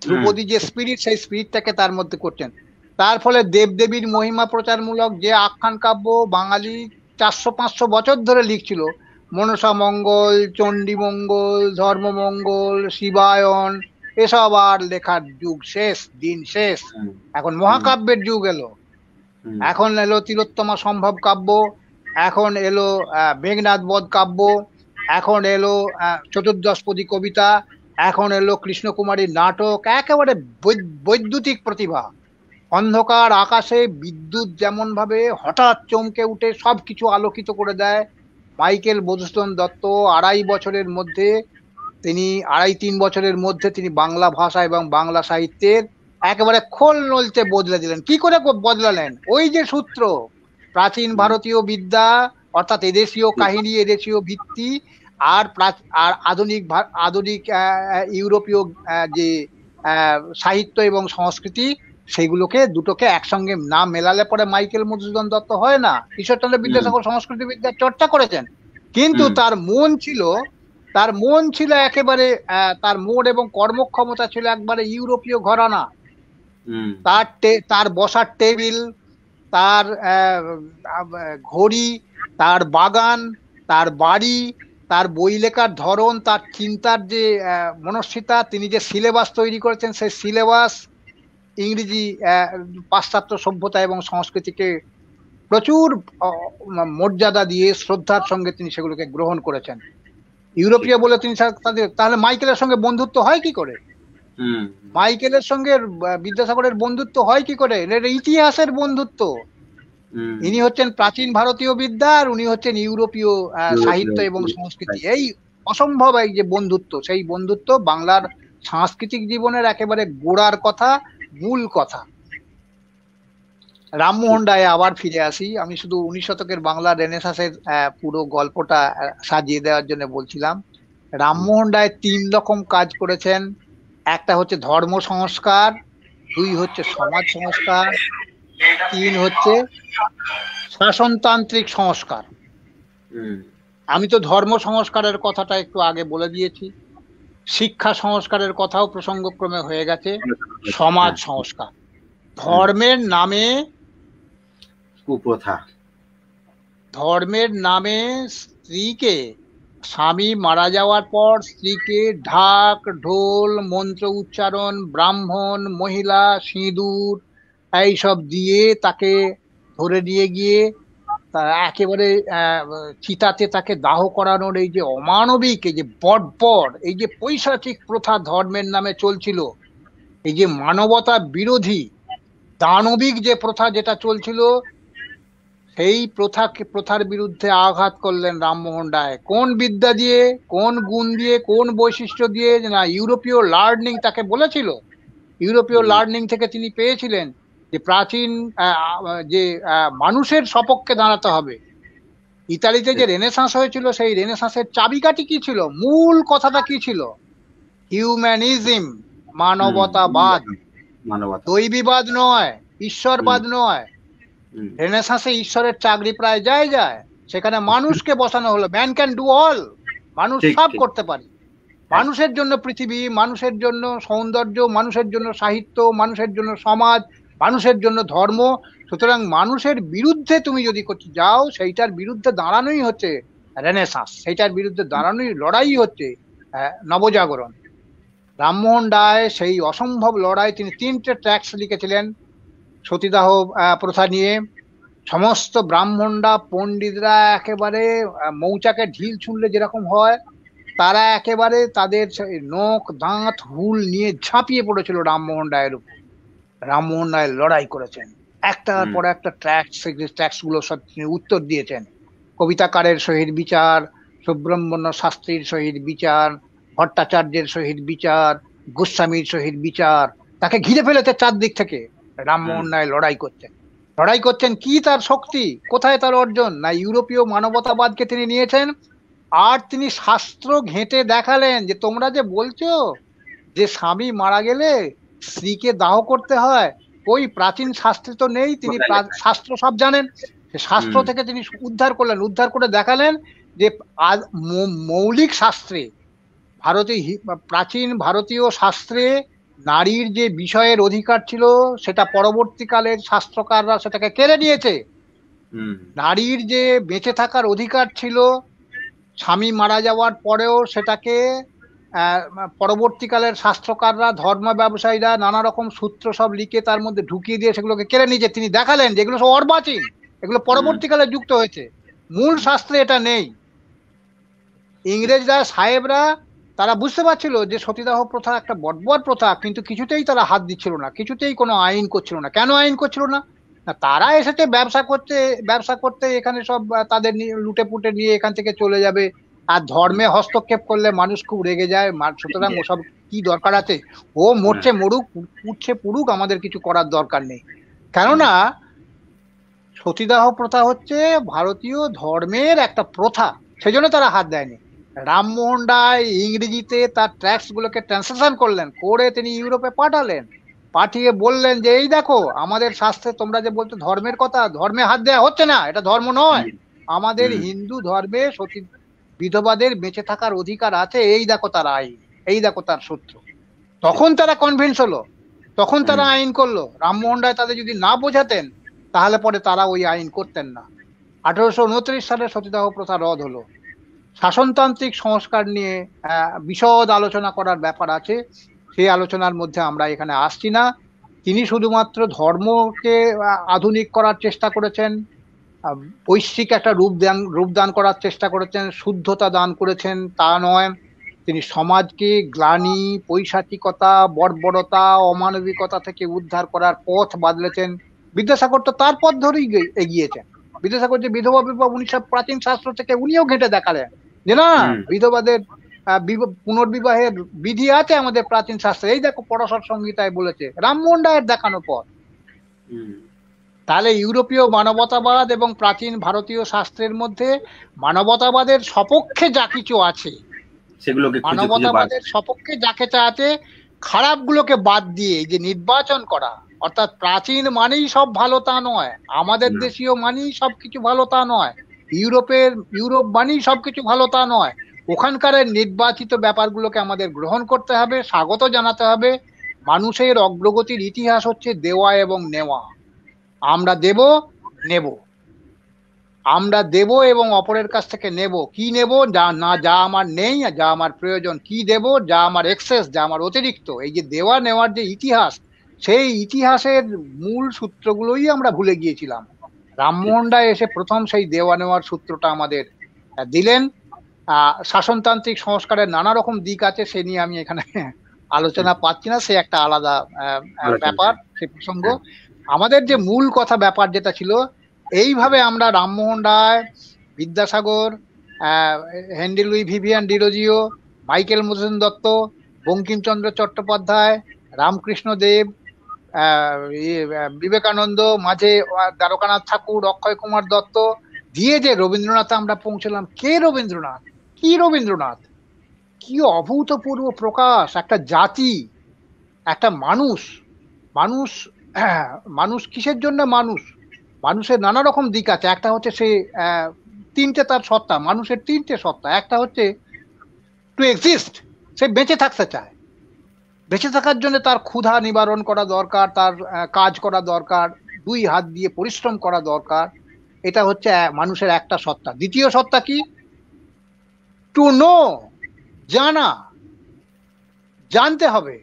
ধ্রুপদী যে স্পিরিট, সেই স্পিরিটটাকে তার মধ্যে করছেন। তার ফলে দেবদেবীর মহিমা প্রচারমূলক যে আখ্যান কাব্য বাঙালি 400-500 বছর ধরে লিখছিল, মনসা মঙ্গল, চণ্ডী মঙ্গল, ধর্মমঙ্গল, শিবায়ন, এসব আর লেখার যুগ শেষ, দিন শেষ। এখন মহাকাব্যের যুগ এলো। এখন এলো তিলোত্তমা সম্ভব কাব্য, এখন এলো মেঘনাদ বধ কাব্য, এখন এলো চতুর্দশপদী কবিতা, এখন এলো কৃষ্ণকুমারীর নাটক। একেবারে বৈদ্যুতিক প্রতিভা। অন্ধকার আকাশে বিদ্যুৎ যেমন ভাবে হঠাৎ চমকে উঠে সবকিছু আলোকিত করে দেয়, মাইকেল মধুসূদন দত্ত 2.5 বছরের মধ্যে তিনি বাংলা ভাষা এবং বাংলা সাহিত্যের একেবারে খোল নলচে বদলে দিলেন। কি করে বদলালেন? ওই যে সূত্র, প্রাচীন ভারতীয় বিদ্যা অর্থাৎ এদেশীয় কাহিনী, এদেশীয় ভিত্তি, আর আধুনিক আধুনিক ইউরোপীয় যে সাহিত্য এবং সংস্কৃতি, সেইগুলোকে দুটোকে একসঙ্গে না মেলালে পরে মাইকেল মধুসূদন দত্ত হয় না। ঈশ্বরচন্দ্র বিদ্যাসাগর সংস্কৃতি বিদ্যার চর্চা করেছেন, কিন্তু তার মন ছিল একেবারে, তার মন এবং কর্মক্ষমতা ছিল একবারে ইউরোপীয় ঘরানা। তার বসার টেবিল, তার ঘড়ি, তার বাগান, তার বাড়ি, তার বই লেখার ধরন, তার চিন্তার যে মনস্বিতা, তিনি যে সিলেবাস তৈরি করেছেন, সেই সিলেবাস ইংরেজি পাশ্চাত্য সভ্যতা এবং সংস্কৃতিকে প্রচুর মর্যাদা দিয়ে শ্রদ্ধার সঙ্গে তিনি সেগুলোকে গ্রহণ করেছেন। ইউরোপীয় বলে তিনি তাহলে মাইকেলের সঙ্গে বন্ধুত্ব হয় কি করে? মাইকেলের সঙ্গে বিদ্যাসাগরের বন্ধুত্ব হয় কি করে? ইতিহাসের বন্ধুত্ব। ইনি হচ্ছেন প্রাচীন ভারতীয় বিদ্যা, আর উনি হচ্ছেন ইউরোপীয় সাহিত্য এবং সংস্কৃতি। এই অসম্ভব এই যে বন্ধুত্ব, সেই বন্ধুত্ব বাংলার সাংস্কৃতিক জীবনের একেবারে গোড়ার কথা, মূল কথা। রামমোহন রায়ে আবার ফিরে আসি। আমি শুধু 19 শতকের বাংলা রেনেসাঁসের পুরো গল্পটা সাজিয়ে দেওয়ার জন্য বলছিলাম। রামমোহন রায় 3 রকম কাজ করেছেন। একটা হচ্ছে ধর্ম সংস্কার, 2 হচ্ছে সমাজ সংস্কার, 3 হচ্ছে শাসনতান্ত্রিক সংস্কার। আমি তো ধর্ম সংস্কারের কথাটা একটু আগে বলে দিয়েছি, শিক্ষা সংস্কারের কথাও প্রসঙ্গক্রমে হয়ে গেছে, সমাজ সংস্কার। ধর্মের নামে কুপ্রথা, ধর্মের নামে স্ত্রীকে, স্বামী মারা যাওয়ার পর স্ত্রীকে ঢাক ঢোল মন্ত্র উচ্চারণ, ব্রাহ্মণ মহিলা সিঁদুর এইসব দিয়ে তাকে ধরে নিয়ে গিয়ে একেবারে চিতাতে তাকে দাহ করানোর এই যে অমানবিক, এই যে বর্বর, এই যে পৈশাচিক প্রথা ধর্মের নামে চলছিল, এই যে মানবতা বিরোধী দানবিক যে প্রথা যেটা চলছিল, সেই প্রথার বিরুদ্ধে আঘাত করলেন রামমোহন রায়। কোন বিদ্যা দিয়ে, কোন গুণ দিয়ে, কোন বৈশিষ্ট্য দিয়ে? না, ইউরোপীয় লার্নিং তাকে বলেছিল। ইউরোপীয় লার্নিং থেকে তিনি পেয়েছিলেন যে প্রাচীন যে মানুষের সপক্ষে দাঁড়াতে হবে। ইতালিতে যে রেনেসাঁস হয়েছিল, সেই রেনেসাঁসের চাবিকাঠি কি ছিল? মূল কথাটা কি ছিল? হিউম্যানিজম, মানবতাবাদ, দৈবীবাদ নয়, ঈশ্বরবাদ নয়। রেনেসাঁসে ঈশ্বরের চাকরি প্রায় যায়, সেখানে মানুষকে বসানো হলো। ম্যান ক্যান ডু অল, মানুষ সব করতে পারে। মানুষের জন্য পৃথিবী, মানুষের জন্য সৌন্দর্য, মানুষের জন্য সাহিত্য, মানুষের জন্য সমাজ, মানুষের জন্য ধর্ম। সুতরাং মানুষের বিরুদ্ধে তুমি যদি করতে যাও, সেইটার বিরুদ্ধে দাঁড়ানোই হচ্ছে রেনেসাঁস, সেইটার বিরুদ্ধে দাঁড়ানোই লড়াই হচ্ছে নবজাগরণ। রামমোহন রায় সেই অসম্ভব লড়াই, তিনি 3টে ট্র্যাক্টস লিখেছিলেন সতীদাহ প্রথা নিয়ে। সমস্ত ব্রাহ্মণরা, পণ্ডিতরা একেবারে মৌচাকে ঢিল ছুঁড়লে যেরকম হয়, তারা একেবারে তাদের নখ দাঁত হুল নিয়ে ঝাঁপিয়ে পড়েছিল রামমোহন রায়ের উপর। রামমোহন রায় লড়াই করেছেন, একটার পর একটা ট্র্যাক্টস গুলো সব উত্তর দিয়েছেন। কবিতাকারের সহিত বিচার, সুব্রহ্মণ্য শাস্ত্রীর সহিত বিচার, ভট্টাচার্যের সহিত বিচার, গোস্বামীর সহিত বিচার। তাকে ঘিরে ফেলেছে চারদিক থেকে। রামমোহন রায় লড়াই করছেন। কি তার শক্তি, কোথায় তার অর্জন? না, ইউরোপীয় মানবতাবাদকে তিনি নিয়েছেন, আর তিনি শাস্ত্র ঘেঁটে দেখালেন যে তোমরা যে বলছো যে স্বামী মারা গেলে স্ত্রীকে দাহ করতে হয়, ওই প্রাচীন শাস্ত্রে তো নেই। তিনি শাস্ত্র সব জানেন, শাস্ত্র থেকে তিনি উদ্ধার করে দেখালেন যে মৌলিক শাস্ত্রে, প্রাচীন ভারতীয় শাস্ত্রে নারীর যে বিষয়ের অধিকার ছিল, সেটা পরবর্তীকালের শাস্ত্রকাররা সেটাকে কেড়ে নিয়েছে। নারীর যে বেঁচে থাকার অধিকার ছিল, স্বামী মারা যাওয়ার পরেও সেটাকে পরবর্তীকালের শাস্ত্রকাররা, ধর্ম ব্যবসায়ীরা নানা রকম সূত্র সব লিখে তার মধ্যে ঢুকিয়ে দিয়ে সেগুলোকে কেড়ে নিয়েছে। তিনি দেখালেন যে এগুলো সব অর্বাচীন, এগুলো পরবর্তীকালে যুক্ত হয়েছে, মূল শাস্ত্রে এটা নেই। ইংরেজরা, সাহেবরা, তারা বুঝতে পারছিল যে সতীদাহ প্রথা একটা বর্বর প্রথা, কিন্তু কিছুতেই তারা হাত দিচ্ছিল না, কিছুতেই কোনো আইন করছিল না। কেন আইন করছিল না? না, তারা এসেছে ব্যবসা করতে এখানে সব তাদের লুটে পুটে নিয়ে এখান থেকে চলে যাবে। আর ধর্মে হস্তক্ষেপ করলে মানুষ খুব রেগে যায়। সুতরাং ওসব কি দরকার আছে? ও মরছে মরুক, পুড়ছে পুড়ুক, আমাদের কিছু করার দরকার নেই। কেননা সতীদাহ প্রথা হচ্ছে ভারতীয় ধর্মের একটা প্রথা, সেজন্য তারা হাত দেয়নি। রামমোহন রায় ইংরেজিতে তার ট্র্যাক্টস গুলোকে ট্রান্সলেশন করলেন, করে তিনি ইউরোপে পাঠালেন। পাঠিয়ে বললেন যে এই দেখো আমাদের শাস্ত্রে তোমরা যে বলছো ধর্মের কথা, ধর্মে হাত দেওয়া হচ্ছে না, এটা ধর্ম নয়। আমাদের হিন্দু ধর্মে সতী বিধবাদের বেঁচে থাকার অধিকার আছে, এই দেখো তার আইন, এই দেখো তার সূত্র। তখন তারা কনভিন্স হলো, তখন তারা আইন করলো। রামমোহন রায় তাদের যদি না বোঝাতেন তাহলে পরে তারা ওই আইন করতেন না। 1829 সালে সতীদাহ প্রথা রদ হলো। শাসনতান্ত্রিক সংস্কার নিয়ে বিশদ আলোচনা করার ব্যাপার আছে, সেই আলোচনার মধ্যে আমরা এখানে আসছি না। তিনি শুধুমাত্র ধর্মকে আধুনিক করার চেষ্টা করেছেন, বৈশ্বিক একটা রূপদান করার চেষ্টা করেছেন, শুদ্ধতা দান করেছেন তা নয়। তিনি সমাজকে গ্লানি, পৈশাচিকতা, বর্বরতা, অমানবিকতা থেকে উদ্ধার করার পথ বাদলেছেন। বিদ্যাসাগর তো তার পথ ধরেই এগিয়েছেন। বিদ্যাসাগর যে বিধবা বিবাহ 19 প্রাচীন শাস্ত্র থেকে উনিও ঘেঁটে দেখালেন যে না, বিধবাদের পুনর্বিবাহের বিধি আছে আমাদের প্রাচীন শাস্ত্রে, এই দেখো পরাশর সংহিতায় বলেছে, রামমোহন রায়ের দেখানো পথ। তাহলে ইউরোপীয় মানবতাবাদ এবং প্রাচীন ভারতীয় শাস্ত্রের মধ্যে মানবতাবাদের সপক্ষে যা কিছু আছে, মানবতাবাদের সপক্ষে যা কিছু আছে, খারাপগুলোকে বাদ দিয়ে যে নির্বাচন করা, অর্থাৎ প্রাচীন মানেই সব ভালো তা নয়, আমাদের দেশীয় মানেই সবকিছু ভালো তা নয়, ইউরোপ মানেই সবকিছু ভালো তা নয়। ওখানকার নির্বাচিত ব্যাপারগুলোকে আমাদের গ্রহণ করতে হবে, স্বাগত জানাতে হবে। মানুষের অগ্রগতির ইতিহাস হচ্ছে দেওয়া এবং নেওয়া। আমরা দেব, নেব, আমরা দেব এবং অপরের কাছ থেকে নেব। কি নেব? যা আমার নেই, যা আমার প্রয়োজন। কি দেব? যা আমার এক্সেস, যা আমার অতিরিক্ত। এই যে দেওয়া নেওয়ার যে ইতিহাস, সেই ইতিহাসের মূল সূত্রগুলোই আমরা ভুলে গিয়েছিলাম। রামমোহন রায় এসে প্রথম সেই দেওয়া নেওয়ার সূত্রটা আমাদের দিলেন। শাসনতান্ত্রিক সংস্কারের নানা রকম দিক আছে, সে নিয়ে আমি এখানে আলোচনা পাচ্ছি না, সে একটা আলাদা ব্যাপার, সে প্রসঙ্গ। আমাদের যে মূল কথা ব্যাপার যেটা ছিল, এইভাবে আমরা Rammohan Roy, Vidyasagar, Henry Louis Vivian Derozio, Michael Madhusudan Dutt, Bankimchandra Chattopadhyay, Ramakrishna Dev, Vivekananda, মাঝে দ্বারকানাথ ঠাকুর, অক্ষয় কুমার দত্ত দিয়ে যে রবীন্দ্রনাথে আমরা পৌঁছলাম। কে রবীন্দ্রনাথ? কি রবীন্দ্রনাথ? কি অভূতপূর্ব প্রকাশ! একটা জাতি, একটা মানুষ। মানুষ কিসের জন্য মানুষ? মানুষের নানা রকম দিক আছে। একটা হচ্ছে সে তিনটে তার সত্তা, মানুষের তিনটে সত্তা। একটা হচ্ছে টু এক্সিস্ট, সে বেঁচে থাকতে চায়। বেঁচে থাকার জন্য তার ক্ষুধা নিবারণ করা দরকার, তার কাজ করা দরকার, দুই হাত দিয়ে পরিশ্রম করা দরকার। এটা হচ্ছে মানুষের একটা সত্তা। দ্বিতীয় সত্তা কি? টু নো, জানা, জানতে হবে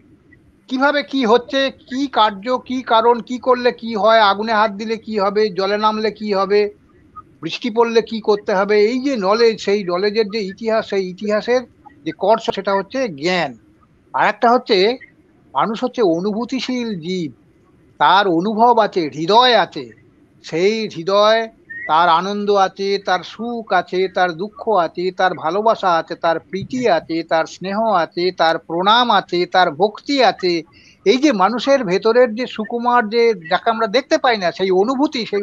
কিভাবে কি হচ্ছে, কি কার্য, কি কারণ, কি করলে কি হয়, আগুনে হাত দিলে কি হবে, জলে নামলে কি হবে, বৃষ্টি পড়লে কি করতে হবে। এই যে নলেজ, সেই নলেজের যে ইতিহাস, সেই ইতিহাসের যে কর্ষ, সেটা হচ্ছে জ্ঞান। আর একটা হচ্ছে মানুষ হচ্ছে অনুভূতিশীল জীব, তার অনুভব আছে, হৃদয় আছে। সেই হৃদয়, তার আনন্দ আছে, তার সুখ আছে, তার দুঃখ আছে, তার ভালোবাসা আছে, তার প্রীতি আছে, তার স্নেহ আছে, তার প্রণাম আছে, তার ভক্তি আছে। এই যে মানুষের ভেতরের যে সুকুমার, যে যাকে আমরা দেখতে পাই না, সেই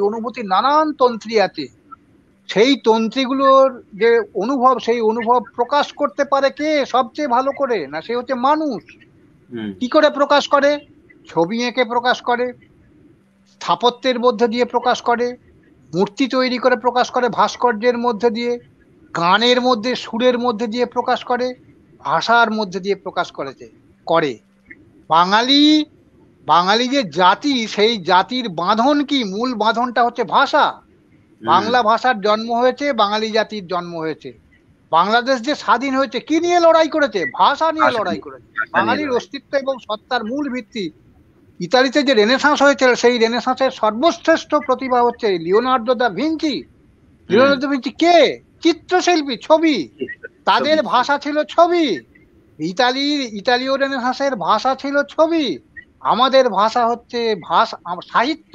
অনুভূতির নানান তন্ত্রী আছে। সেই তন্ত্রীগুলোর যে অনুভব, সেই অনুভব প্রকাশ করতে পারে কে সবচেয়ে ভালো করে? না, সে হচ্ছে মানুষ। কি করে প্রকাশ করে? ছবি এঁকে প্রকাশ করে, স্থাপত্যের মধ্যে দিয়ে প্রকাশ করে, মূর্তি তৈরি করে প্রকাশ করে, ভাস্কর্যের মধ্যে দিয়ে, গানের মধ্যে, সুরের মধ্যে দিয়ে প্রকাশ করে, ভাষার মধ্যে দিয়ে প্রকাশ করে। বাঙালি যে জাতি, সেই জাতির বাঁধন কি? মূল বাঁধনটা হচ্ছে ভাষা। বাংলা ভাষার জন্ম হয়েছে, বাঙালি জাতির জন্ম হয়েছে। বাংলাদেশ যে স্বাধীন হয়েছে, কি নিয়ে লড়াই করেছে? ভাষা নিয়ে লড়াই করেছে। বাঙালির অস্তিত্ব এবং সত্তার মূল ভিত্তি। ইতালিতে যে রেনেসাঁস হয়েছিল, সেই রেনেসাঁসের সর্বশ্রেষ্ঠ প্রতিভা হচ্ছে Leonardo da Vinci. Leonardo da Vinci কে? চিত্রশিল্পী, ছবি। তাদের ভাষা ছিল ছবি। ইতালীয় রেনেসাঁসের ভাষা ছিল ছবি। আমাদের ভাষা হচ্ছে সাহিত্য।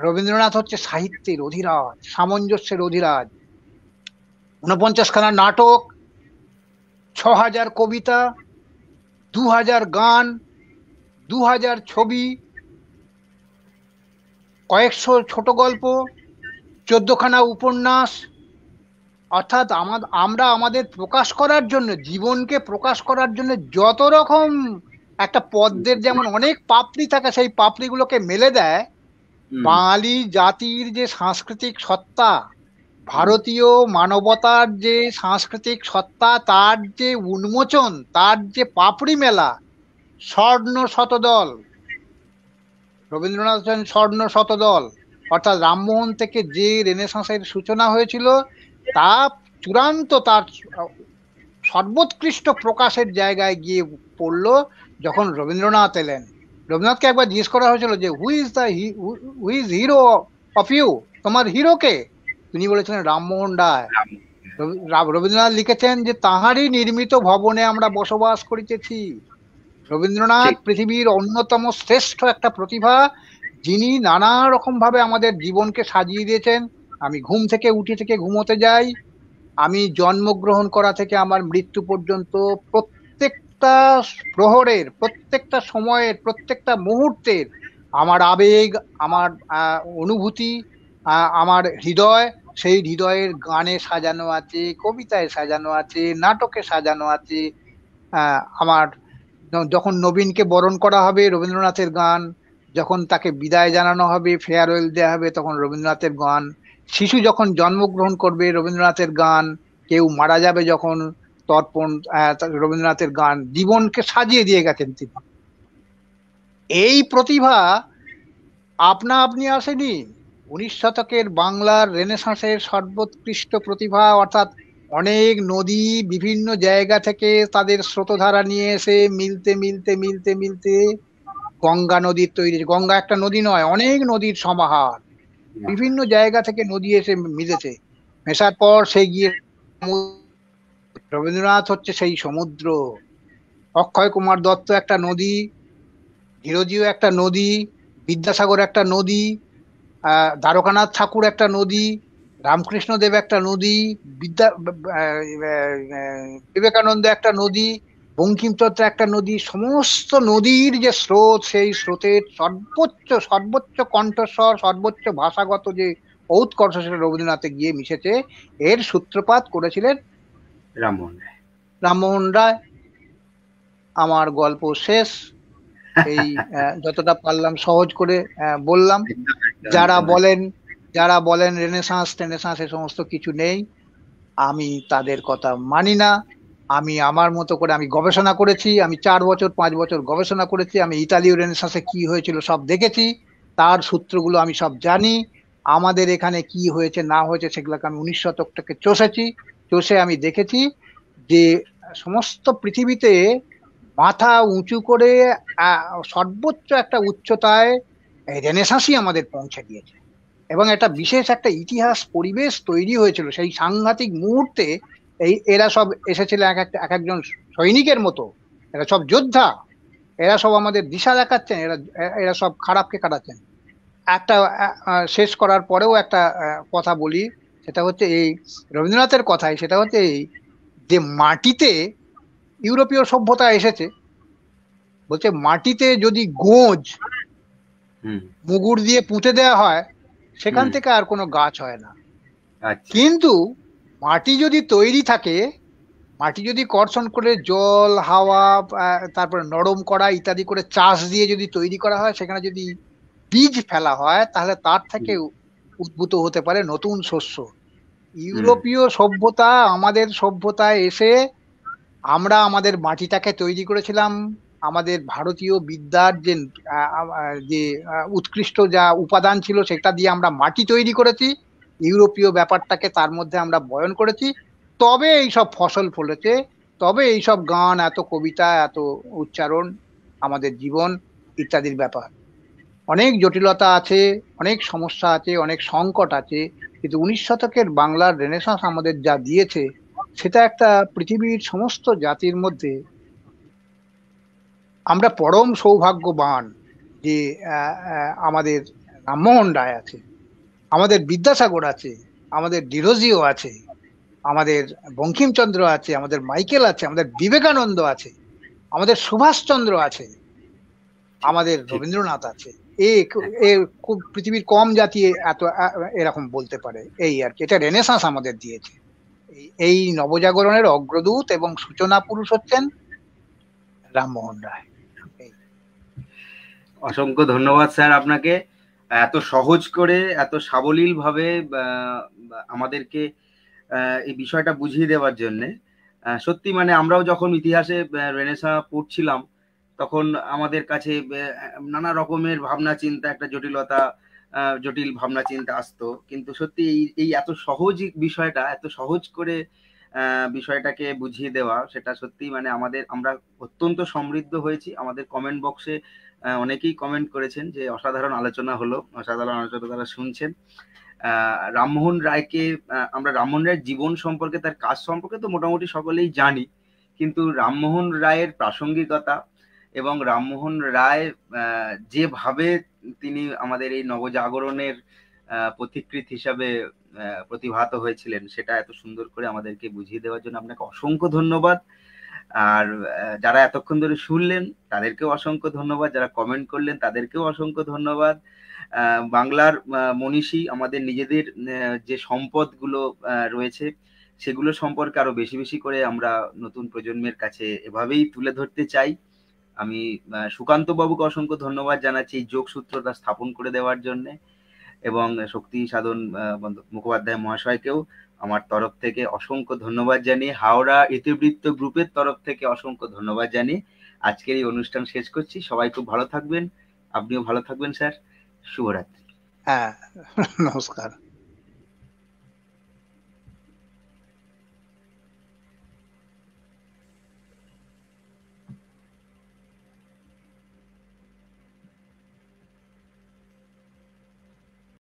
রবীন্দ্রনাথ হচ্ছে সাহিত্যের অধিরাজ, সামঞ্জস্যের অধিরাজ। 49খানা নাটক, 6000 কবিতা, 2000 গান, 2000 ছবি, কয়েকশো ছোট গল্প, 14খানা উপন্যাস। অর্থাৎ আমরা আমাদের প্রকাশ করার জন্য, জীবনকে প্রকাশ করার জন্য যত রকম একটা পদ্মের যেমন অনেক পাপড়ি থাকে, সেই পাপড়িগুলোকে মেলে দেয়। বাঙালি জাতির যে সাংস্কৃতিক সত্তা, ভারতীয় মানবতার যে সাংস্কৃতিক সত্তা, তার যে উন্মোচন, তার যে পাপড়ি মেলা, স্বর্ণ শতদল, রবীন্দ্রনাথ স্বর্ণ শতদল। অর্থাৎ রামমোহন থেকে যে রেনেসাঁসের সূচনা হয়েছিল, তা চূড়ান্ত তার সর্বোৎকৃষ্ট প্রকাশের জায়গায় গিয়ে পড়লো যখন রবীন্দ্রনাথ এলেন। রবীন্দ্রনাথকে একবার জিজ্ঞেস করা হয়েছিল যে who is hero of you, তোমার হিরোকে? তিনি বলেছিলেন রামমোহন রায়। রবীন্দ্রনাথ লিখেছেন যে তাহারই নির্মিত ভবনে আমরা বসবাস করিতেছি। রবীন্দ্রনাথ পৃথিবীর অন্যতম শ্রেষ্ঠ একটা প্রতিভা, যিনি নানা রকম ভাবে আমাদের জীবনকে সাজিয়ে দিয়েছেন। আমি ঘুম থেকে উঠে থেকে ঘুমোতে যাই, আমি জন্মগ্রহণ করা থেকে আমার মৃত্যু পর্যন্ত প্রত্যেকটা প্রহরের, প্রত্যেকটা সময়ের, প্রত্যেকটা মুহূর্তের আমার আবেগ, আমার অনুভূতি, আমার হৃদয়, সেই হৃদয়ের গানে সাজানো আছে, কবিতায় সাজানো আছে, নাটকে সাজানো আছে। আমার যখন নবীনকে বরণ করা হবে, রবীন্দ্রনাথের গান। যখন তাকে বিদায় জানানো হবে, ফেয়ারওয়েল দেওয়া হবে, তখন রবীন্দ্রনাথের গান। শিশু যখন জন্মগ্রহণ করবে, রবীন্দ্রনাথের গান। কেউ মারা যাবে যখন, তর্পণ, রবীন্দ্রনাথের গান। জীবনকে সাজিয়ে দিয়ে গেছেন তিনি। এই প্রতিভা আপনা আপনি আসেনি। 19 শতকের বাংলার রেনেসাঁসের সর্বোৎকৃষ্ট প্রতিভা, অর্থাৎ অনেক নদী বিভিন্ন জায়গা থেকে তাদের স্রোতধারা নিয়ে এসে মিলতে মিলতে মিলতে মিলতে গঙ্গা নদীর তৈরি। গঙ্গা একটা নদী নয়, অনেক নদীর সমাহার। বিভিন্ন জায়গা থেকে নদী এসে মিলেছে, মেশার পর সে গিয়ে রবীন্দ্রনাথ হচ্ছে সেই সমুদ্র। অক্ষয় কুমার দত্ত একটা নদী, হিরোজিও একটা নদী, বিদ্যাসাগর একটা নদী, দ্বারকানাথ ঠাকুর একটা নদী, রামকৃষ্ণ দেব একটা নদী, বিবেকানন্দ একটা নদী, বঙ্কিমচন্দ্র একটা নদী। সমস্ত নদীর যে স্রোত, সেই স্রোতের সর্বোচ্চ কণ্ঠস্বর, সর্বোচ্চ ভাষাগত যে ঔৎকর্ষ, সেটা রবীন্দ্রনাথে গিয়ে মিশেছে। এর সূত্রপাত করেছিলেন রামমোহন রায়। আমার গল্প শেষ। এই যতটা পারলাম সহজ করে বললাম। যারা বলেন রেনেসাঁস এ সমস্ত কিছু নেই, আমি তাদের কথা মানি না। আমি আমার মতো করে আমি গবেষণা করেছি। আমি 4-5 বছর গবেষণা করেছি। আমি ইতালীয় রেনেসাঁসে কি হয়েছিল সব দেখেছি, তার সূত্রগুলো আমি সব জানি। আমাদের এখানে কি হয়েছে না হয়েছে সেগুলোকে আমি 19 শতকটাকে চষে আমি দেখেছি যে সমস্ত পৃথিবীতে মাথা উঁচু করে সর্বোচ্চ একটা উচ্চতায় রেনেসাঁসই আমাদের পৌঁছে দিয়েছে। এবং একটা বিশেষ একটা ইতিহাস পরিবেশ তৈরি হয়েছিল সেই সাংঘাতিক মুহূর্তে। এরা সব এসেছিল এক একজন সৈনিকের মতো, এরা সব যোদ্ধা, এরা সব আমাদের দিশা দেখাচ্ছেন, এরা সব খারাপকে কাটাচ্ছেন। একটা শেষ করার পরেও একটা কথা বলি, সেটা হচ্ছে এই রবীন্দ্রনাথের কথাই, সেটা হচ্ছে এই যে মাটিতে ইউরোপীয় সভ্যতা এসেছে, বলছে মাটিতে যদি গোঁজ মুগুর দিয়ে পুঁতে দেওয়া হয়, সেখান থেকে আর কোনো গাছ হয় না। কিন্তু মাটি যদি তৈরি থাকে, মাটি যদি কর্ষণ করে জল, হাওয়া, তারপরে নরম করা ইত্যাদি করে চাষ দিয়ে যদি তৈরি করা হয়, সেখানে যদি বীজ ফেলা হয়, তাহলে তার থেকে উদ্ভূত হতে পারে নতুন শস্য। ইউরোপীয় সভ্যতা আমাদের সভ্যতায় এসে আমরা আমাদের মাটিটাকে তৈরি করেছিলাম। আমাদের ভারতীয় বিদ্যার যে উৎকৃষ্ট যা উপাদান ছিল, সেটা দিয়ে আমরা মাটি তৈরি করেছি। ইউরোপীয় ব্যাপারটাকে তার মধ্যে আমরা বয়ন করেছি। তবে এইসব ফসল ফলেছে, তবে এইসব গান, এত কবিতা, এত উচ্চারণ, আমাদের জীবন ইত্যাদির ব্যাপার। অনেক জটিলতা আছে, অনেক সমস্যা আছে, অনেক সংকট আছে, কিন্তু 19 শতকের বাংলার রেনেসাঁস আমাদের যা দিয়েছে, সেটা একটা পৃথিবীর সমস্ত জাতির মধ্যে আমরা পরম সৌভাগ্যবান যে আমাদের রামমোহন রায় আছে, আমাদের বিদ্যাসাগর আছে, আমাদের ডিরোজিও আছে, আমাদের বঙ্কিমচন্দ্র আছে, আমাদের মাইকেল আছে, আমাদের বিবেকানন্দ আছে, আমাদের সুভাষচন্দ্র আছে, ঠিক আমাদের ঠিক। রবীন্দ্রনাথ আছে। এ এ খুব পৃথিবীর কম জাতি এত এরকম বলতে পারে, এই আর কি। এটা রেনেসাঁস আমাদের দিয়েছে। এই নবজাগরণের অগ্রদূত এবং সূচনা পুরুষ হচ্ছেন রামমোহন রায়। অসংখ্য ধন্যবাদ স্যার আপনাকে, এত সহজ করে এত সাবলীল ভাবে আমাদেরকে এই বিষয়টা বুঝিয়ে দেওয়ার জন্যে। সত্যি মানে আমরাও যখন ইতিহাসে রেনেসাঁ পড়ছিলাম তখন আমাদের কাছে নানা রকমের ভাবনা চিন্তা, একটা জটিলতা, জটিল ভাবনা চিন্তা আসতো, কিন্তু সত্যি এই এত সহজ বিষয়টা এত সহজ করে বিষয়টাকে বুঝিয়ে দেওয়া, সেটা সত্যি মানে আমরা অত্যন্ত সমৃদ্ধ হয়েছি। আমাদের কমেন্ট বক্সে অনেকেই কমেন্ট করেছেন যে অসাধারণ আলোচনা হলো, অসাধারণ আলোচনা তারা শুনছেন। রামমোহন রায়কে আমরা রামমোহন রায়ের জীবন সম্পর্কে, তার কাজ সম্পর্কে তো মোটামুটি সকলেই জানি, কিন্তু রামমোহন রায়ের প্রাসঙ্গিকতা এবং রামমোহন রায় যেভাবে তিনি আমাদের এই নবজাগরণের পথিকৃৎ হিসাবে প্রতিভাত হয়েছিলেন, সেটা এত সুন্দর করে আমাদেরকে বুঝিয়ে দেওয়ার জন্য আপনাকে অসংখ্য ধন্যবাদ। আর যারা এতক্ষণ ধরে শুনলেন তাদেরকেও অসংখ্য ধন্যবাদ, যারা কমেন্ট করলেন তাদেরকেও অসংখ্য ধন্যবাদ। বাংলার মনীষী আমাদের নিজেদের যে সম্পদগুলো রয়েছে সেগুলো সম্পর্কে আরো বেশি বেশি করে আমরা নতুন প্রজন্মের কাছে এভাবেই তুলে ধরতে চাই। আমি সুকান্ত বাবুকে অসংখ্য ধন্যবাদ জানাচ্ছি এই যোগসূত্রটা স্থাপন করে দেওয়ার জন্য, এবং শক্তি সাধন মুখোপাধ্যায় মহাশয়কেও আমার তরফ থেকে অসংখ্য ধন্যবাদ জানিয়ে, হাওড়া ইতিবৃত্ত গ্রুপের তরফ থেকে অসংখ্য ধন্যবাদ জানিয়ে আজকের এই অনুষ্ঠান শেষ করছি। সবাই খুব ভালো থাকবেন, আপনিও ভালো থাকবেন স্যার। শুভরাত্রি। হ্যাঁ, নমস্কার।